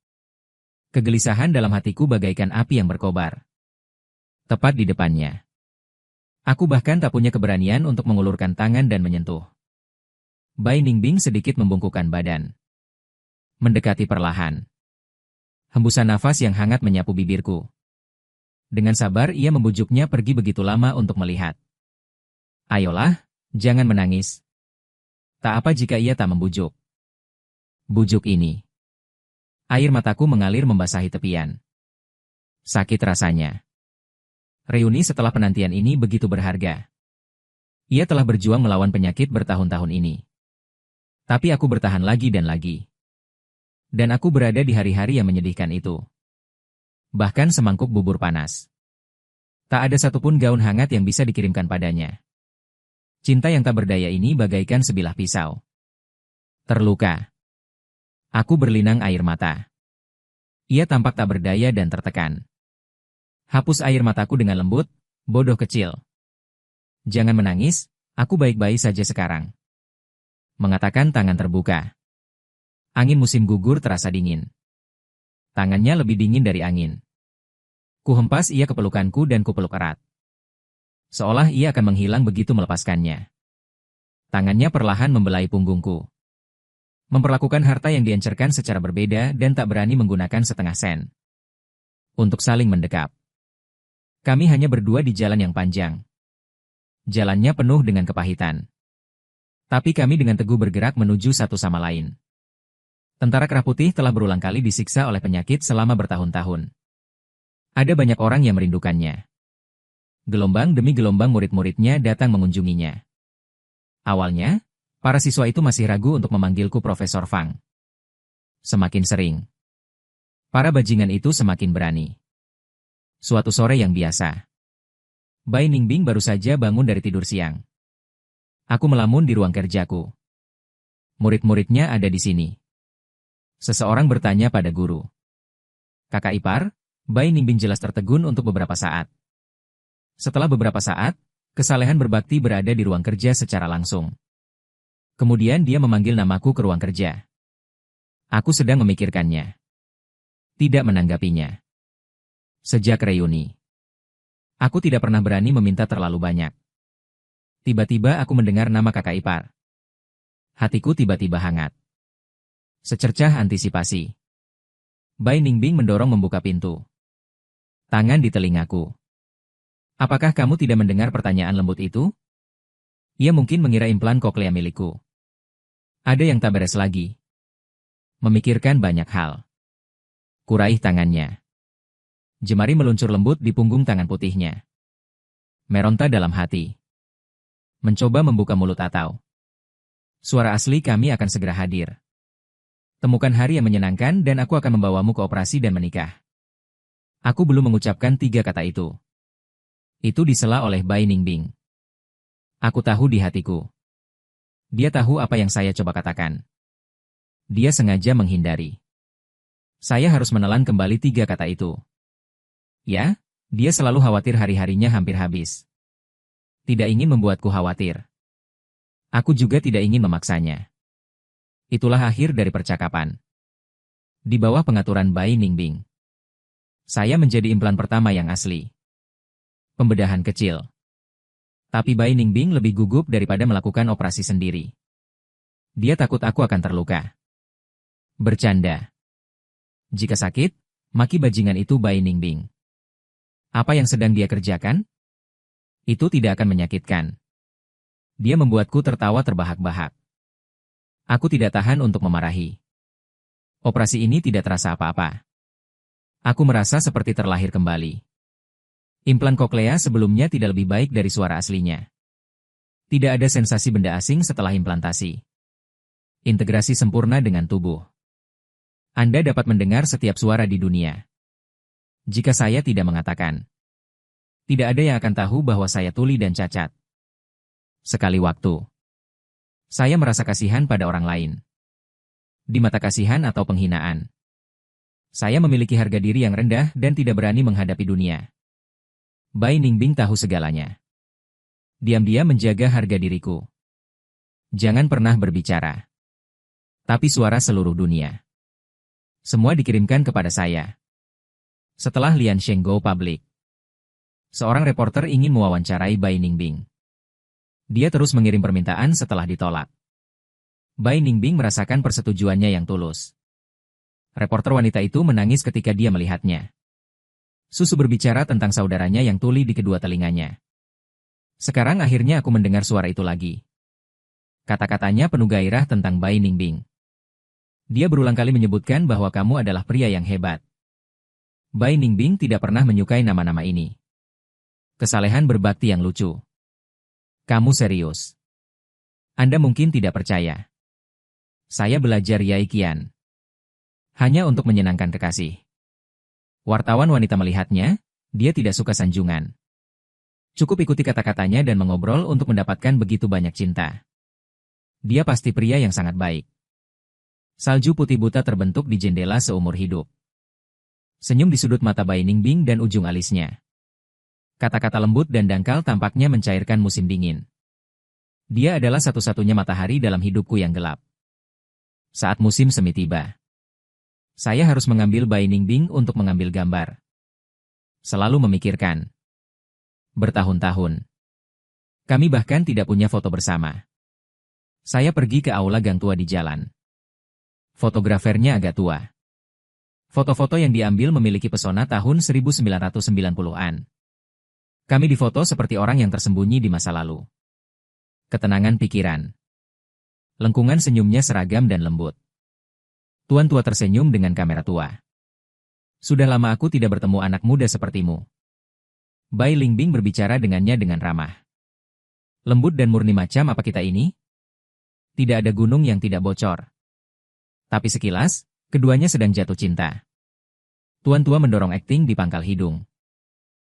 Kegelisahan dalam hatiku bagaikan api yang berkobar. Tepat di depannya. Aku bahkan tak punya keberanian untuk mengulurkan tangan dan menyentuh. Bai Ningbing sedikit membungkukkan badan. Mendekati perlahan. Hembusan nafas yang hangat menyapu bibirku. Dengan sabar ia membujuknya pergi begitu lama untuk melihat. Ayolah, jangan menangis. Tak apa jika ia tak membujuk. Bujuk ini. Air mataku mengalir membasahi tepian. Sakit rasanya. Reuni setelah penantian ini begitu berharga. Ia telah berjuang melawan penyakit bertahun-tahun ini. Tapi aku bertahan lagi dan lagi. Dan aku berada di hari-hari yang menyedihkan itu. Bahkan semangkuk bubur panas. Tak ada satupun gaun hangat yang bisa dikirimkan padanya. Cinta yang tak berdaya ini bagaikan sebilah pisau. Terluka. Aku berlinang air mata. Ia tampak tak berdaya dan tertekan. Hapus air mataku dengan lembut, bodoh kecil. Jangan menangis, aku baik-baik saja sekarang. Mengatakan tangan terbuka. Angin musim gugur terasa dingin. Tangannya lebih dingin dari angin. Kuhempas ia ke pelukanku dan kupeluk erat. Seolah ia akan menghilang begitu melepaskannya. Tangannya perlahan membelai punggungku. Memperlakukan harta yang diencerkan secara berbeda dan tak berani menggunakan setengah sen. Untuk saling mendekap. Kami hanya berdua di jalan yang panjang. Jalannya penuh dengan kepahitan. Tapi kami dengan teguh bergerak menuju satu sama lain. Tentara Kerah Putih telah berulang kali disiksa oleh penyakit selama bertahun-tahun. Ada banyak orang yang merindukannya. Gelombang demi gelombang murid-muridnya datang mengunjunginya. Awalnya, para siswa itu masih ragu untuk memanggilku Profesor Fang. Semakin sering, para bajingan itu semakin berani. Suatu sore yang biasa, Bai Ningbing baru saja bangun dari tidur siang. Aku melamun di ruang kerjaku. Murid-muridnya ada di sini. Seseorang bertanya pada guru. Kakak ipar, Bai Ningbing jelas tertegun untuk beberapa saat. Setelah beberapa saat, kesalehan berbakti berada di ruang kerja secara langsung. Kemudian dia memanggil namaku ke ruang kerja. Aku sedang memikirkannya. Tidak menanggapinya. Sejak reuni, aku tidak pernah berani meminta terlalu banyak. Tiba-tiba aku mendengar nama kakak ipar. Hatiku tiba-tiba hangat. Secercah antisipasi. Bai Ningbing mendorong membuka pintu. Tangan di telingaku. Apakah kamu tidak mendengar pertanyaan lembut itu? Ia mungkin mengira implan koklea milikku. Ada yang tak beres lagi. Memikirkan banyak hal. Kuraih tangannya. Jemari meluncur lembut di punggung tangan putihnya. Meronta dalam hati. Mencoba membuka mulut atau. Suara asli kami akan segera hadir. Temukan hari yang menyenangkan dan aku akan membawamu ke operasi dan menikah. Aku belum mengucapkan 3 kata itu. Itu disela oleh Bai Ningbing. Aku tahu di hatiku. Dia tahu apa yang saya coba katakan. Dia sengaja menghindari. Saya harus menelan kembali 3 kata itu. Ya, dia selalu khawatir hari-harinya hampir habis. Tidak ingin membuatku khawatir. Aku juga tidak ingin memaksanya. Itulah akhir dari percakapan. Di bawah pengaturan Bai Ningbing. Saya menjadi implan pertama yang asli. Pembedahan kecil. Tapi Bai Ningbing lebih gugup daripada melakukan operasi sendiri. Dia takut aku akan terluka. Bercanda. Jika sakit, maki bajingan itu Bai Ningbing. Apa yang sedang dia kerjakan? Itu tidak akan menyakitkan. Dia membuatku tertawa terbahak-bahak. Aku tidak tahan untuk memarahi. Operasi ini tidak terasa apa-apa. Aku merasa seperti terlahir kembali. Implan koklea sebelumnya tidak lebih baik dari suara aslinya. Tidak ada sensasi benda asing setelah implantasi. Integrasi sempurna dengan tubuh. Anda dapat mendengar setiap suara di dunia. Jika saya tidak mengatakan. Tidak ada yang akan tahu bahwa saya tuli dan cacat. Sekali waktu. Saya merasa kasihan pada orang lain. Di mata kasihan atau penghinaan. Saya memiliki harga diri yang rendah dan tidak berani menghadapi dunia. Bai Ningbing tahu segalanya. Diam-diam menjaga harga diriku. Jangan pernah berbicara. Tapi suara seluruh dunia. Semua dikirimkan kepada saya. Setelah Lian Sheng go public. Seorang reporter ingin mewawancarai Bai Ningbing. Dia terus mengirim permintaan setelah ditolak. Bai Ningbing merasakan persetujuannya yang tulus. Reporter wanita itu menangis ketika dia melihatnya. Susu berbicara tentang saudaranya yang tuli di kedua telinganya. Sekarang akhirnya aku mendengar suara itu lagi. Kata-katanya penuh gairah tentang Bai Ningbing. Dia berulang kali menyebutkan bahwa kamu adalah pria yang hebat. Bai Ningbing tidak pernah menyukai nama-nama ini. Kesalehan berbakti yang lucu. Kamu serius. Anda mungkin tidak percaya. Saya belajar Yai Qian. Hanya untuk menyenangkan kekasih. Wartawan wanita melihatnya, dia tidak suka sanjungan. Cukup ikuti kata-katanya dan mengobrol untuk mendapatkan begitu banyak cinta. Dia pasti pria yang sangat baik. Salju putih buta terbentuk di jendela seumur hidup. Senyum di sudut mata Bai Ningbing dan ujung alisnya. Kata-kata lembut dan dangkal tampaknya mencairkan musim dingin. Dia adalah satu-satunya matahari dalam hidupku yang gelap. Saat musim semi tiba. Saya harus mengambil Bai Ningbing untuk mengambil gambar. Selalu memikirkan. Bertahun-tahun. Kami bahkan tidak punya foto bersama. Saya pergi ke aula gang tua di jalan. Fotografernya agak tua. Foto-foto yang diambil memiliki pesona tahun 1990-an. Kami difoto seperti orang yang tersembunyi di masa lalu. Ketenangan pikiran. Lengkungan senyumnya seragam dan lembut. Tuan tua tersenyum dengan kamera tua. Sudah lama aku tidak bertemu anak muda sepertimu. Bai Ningbing berbicara dengannya dengan ramah. Lembut dan murni macam apa kita ini? Tidak ada gunung yang tidak bocor. Tapi sekilas, keduanya sedang jatuh cinta. Tuan tua mendorong akting di pangkal hidung.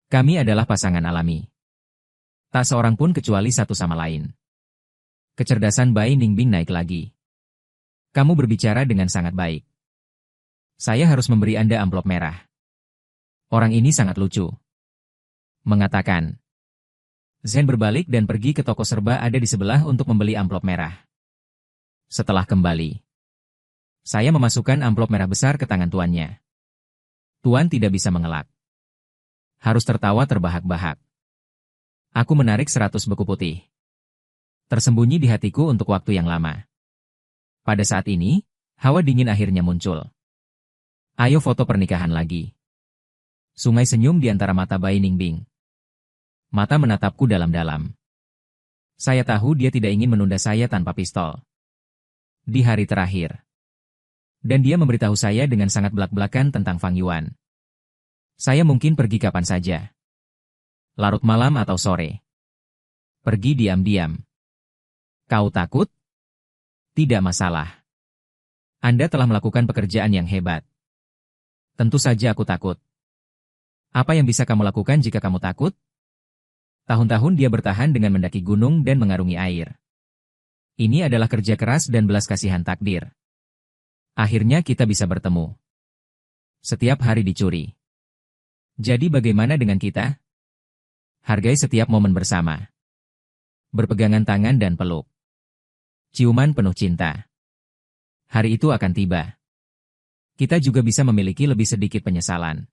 Kami adalah pasangan alami. Tak seorang pun kecuali satu sama lain. Kecerdasan Bai Ningbing naik lagi. Kamu berbicara dengan sangat baik. Saya harus memberi Anda amplop merah. Orang ini sangat lucu. Mengatakan. Zen berbalik dan pergi ke toko serba ada di sebelah untuk membeli amplop merah. Setelah kembali. Saya memasukkan amplop merah besar ke tangan tuannya. Tuan tidak bisa mengelak. Harus tertawa terbahak-bahak. Aku menarik 100 beku putih. Tersembunyi di hatiku untuk waktu yang lama. Pada saat ini, hawa dingin akhirnya muncul. Ayo foto pernikahan lagi. Sungai senyum di antara mata Bai Ningbing. Mata menatapku dalam-dalam. Saya tahu dia tidak ingin menunda saya tanpa pistol. Di hari terakhir. Dan dia memberitahu saya dengan sangat belak-belakan tentang Fang Yuan. Saya mungkin pergi kapan saja. Larut malam atau sore. Pergi diam-diam. Kau takut? Tidak masalah. Anda telah melakukan pekerjaan yang hebat. Tentu saja aku takut. Apa yang bisa kamu lakukan jika kamu takut? Tahun-tahun dia bertahan dengan mendaki gunung dan mengarungi air. Ini adalah kerja keras dan belas kasihan takdir. Akhirnya kita bisa bertemu. Setiap hari dicuri. Jadi bagaimana dengan kita? Hargai setiap momen bersama. Berpegangan tangan dan peluk. Ciuman penuh cinta. Hari itu akan tiba. Kita juga bisa memiliki lebih sedikit penyesalan.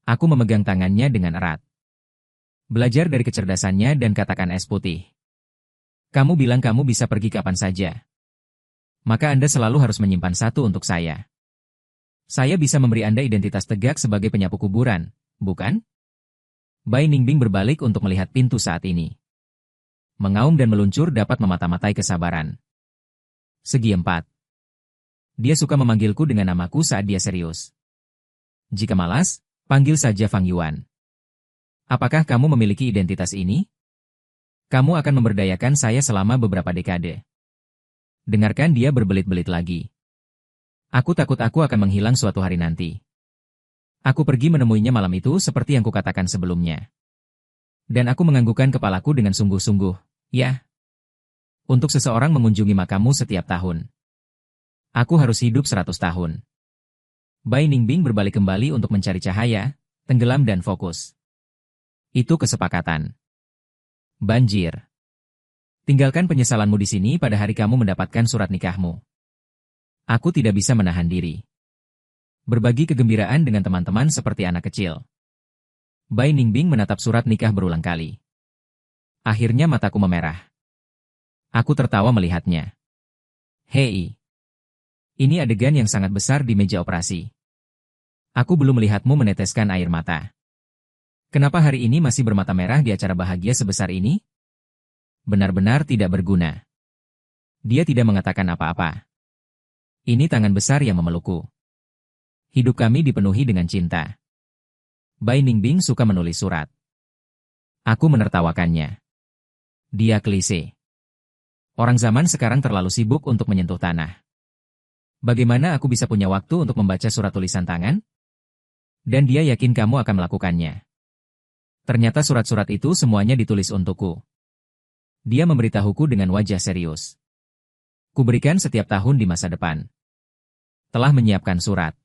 Aku memegang tangannya dengan erat. Belajar dari kecerdasannya dan katakan es putih. Kamu bilang kamu bisa pergi kapan saja. Maka Anda selalu harus menyimpan satu untuk saya. Saya bisa memberi Anda identitas tegak sebagai penyapu kuburan, bukan? Bai Ningbing berbalik untuk melihat pintu saat ini. Mengaum dan meluncur dapat memata-matai kesabaran. Segi 4. Dia suka memanggilku dengan namaku saat dia serius. Jika malas, panggil saja Fang Yuan. Apakah kamu memiliki identitas ini? Kamu akan memberdayakan saya selama beberapa dekade. Dengarkan dia berbelit-belit lagi. Aku takut aku akan menghilang suatu hari nanti. Aku pergi menemuinya malam itu seperti yang kukatakan sebelumnya. Dan aku menganggukkan kepalaku dengan sungguh-sungguh, ya. Untuk seseorang mengunjungi makammu setiap tahun. Aku harus hidup 100 tahun. Bai Ningbing berbalik kembali untuk mencari cahaya, tenggelam dan fokus. Itu kesepakatan. Banjir. Tinggalkan penyesalanmu di sini pada hari kamu mendapatkan surat nikahmu. Aku tidak bisa menahan diri. Berbagi kegembiraan dengan teman-teman seperti anak kecil. Bai Ningbing menatap surat nikah berulang kali. Akhirnya mataku memerah. Aku tertawa melihatnya. Hei. Ini adegan yang sangat besar di meja operasi. Aku belum melihatmu meneteskan air mata. Kenapa hari ini masih bermata merah di acara bahagia sebesar ini? Benar-benar tidak berguna. Dia tidak mengatakan apa-apa. Ini tangan besar yang memelukku. Hidup kami dipenuhi dengan cinta. Bai Ningbing suka menulis surat. Aku menertawakannya. Dia klise. Orang zaman sekarang terlalu sibuk untuk menyentuh tanah. Bagaimana aku bisa punya waktu untuk membaca surat tulisan tangan? Dan dia yakin kamu akan melakukannya. Ternyata surat-surat itu semuanya ditulis untukku. Dia memberitahuku dengan wajah serius. Kuberikan setiap tahun di masa depan. Telah menyiapkan surat.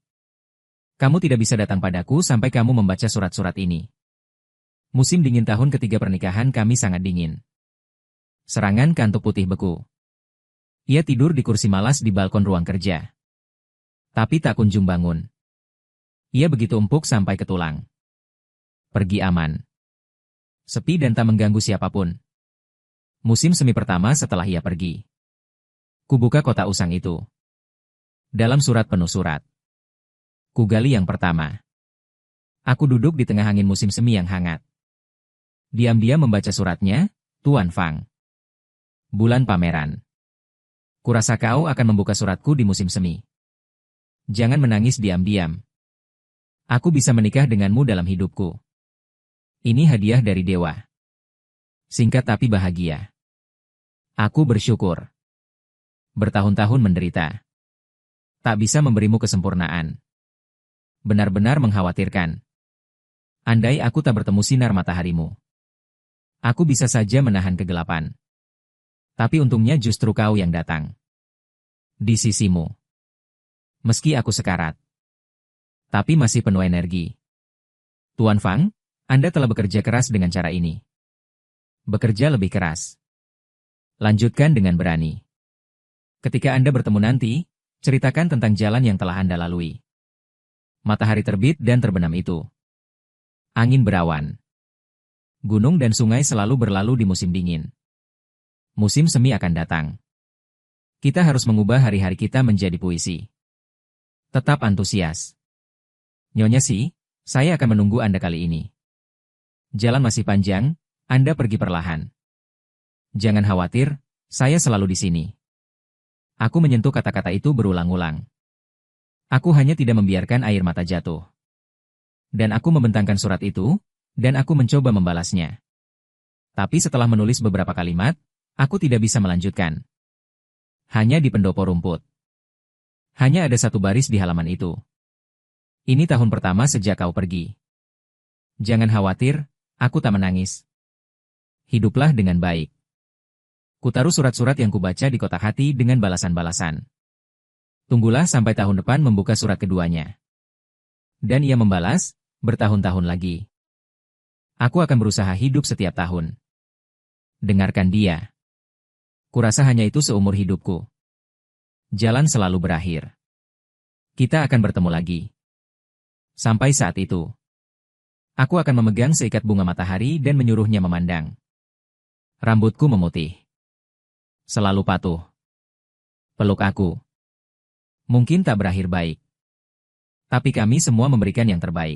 Kamu tidak bisa datang padaku sampai kamu membaca surat-surat ini. Musim dingin tahun ketiga pernikahan kami sangat dingin. Serangan kantuk putih beku. Ia tidur di kursi malas di balkon ruang kerja. Tapi tak kunjung bangun. Ia begitu empuk sampai ke tulang. Pergi aman. Sepi dan tak mengganggu siapapun. Musim semi pertama setelah ia pergi. Kubuka kotak usang itu. Dalam surat penuh surat. Kugali yang pertama. Aku duduk di tengah angin musim semi yang hangat. Diam-diam membaca suratnya, Tuan Fang. Bulan pameran. Kurasa kau akan membuka suratku di musim semi. Jangan menangis diam-diam. Aku bisa menikah denganmu dalam hidupku. Ini hadiah dari dewa. Singkat tapi bahagia. Aku bersyukur. Bertahun-tahun menderita. Tak bisa memberimu kesempurnaan. Benar-benar mengkhawatirkan. Andai aku tak bertemu sinar mataharimu. Aku bisa saja menahan kegelapan. Tapi untungnya justru kau yang datang. Di sisimu. Meski aku sekarat. Tapi masih penuh energi. Tuan Fang, Anda telah bekerja keras dengan cara ini. Bekerja lebih keras. Lanjutkan dengan berani. Ketika Anda bertemu nanti, ceritakan tentang jalan yang telah Anda lalui. Matahari terbit dan terbenam itu. Angin berawan. Gunung dan sungai selalu berlalu di musim dingin. Musim semi akan datang. Kita harus mengubah hari-hari kita menjadi puisi. Tetap antusias. Nyonya Si, saya akan menunggu Anda kali ini. Jalan masih panjang, Anda pergi perlahan. Jangan khawatir, saya selalu di sini. Aku menyentuh kata-kata itu berulang-ulang. Aku hanya tidak membiarkan air mata jatuh. Dan aku membentangkan surat itu, dan aku mencoba membalasnya. Tapi setelah menulis beberapa kalimat, aku tidak bisa melanjutkan. Hanya di pendopo rumput. Hanya ada satu baris di halaman itu. Ini tahun pertama sejak kau pergi. Jangan khawatir, aku tak menangis. Hiduplah dengan baik. Kutaruh surat-surat yang kubaca di kotak hati dengan balasan-balasan. Tunggulah sampai tahun depan membuka surat keduanya. Dan ia membalas, bertahun-tahun lagi. Aku akan berusaha hidup setiap tahun. Dengarkan dia. Kurasa hanya itu seumur hidupku. Jalan selalu berakhir. Kita akan bertemu lagi. Sampai saat itu. Aku akan memegang seikat bunga matahari dan menyuruhnya memandang. Rambutku memutih. Selalu patuh. Peluk aku. Mungkin tak berakhir baik. Tapi kami semua memberikan yang terbaik.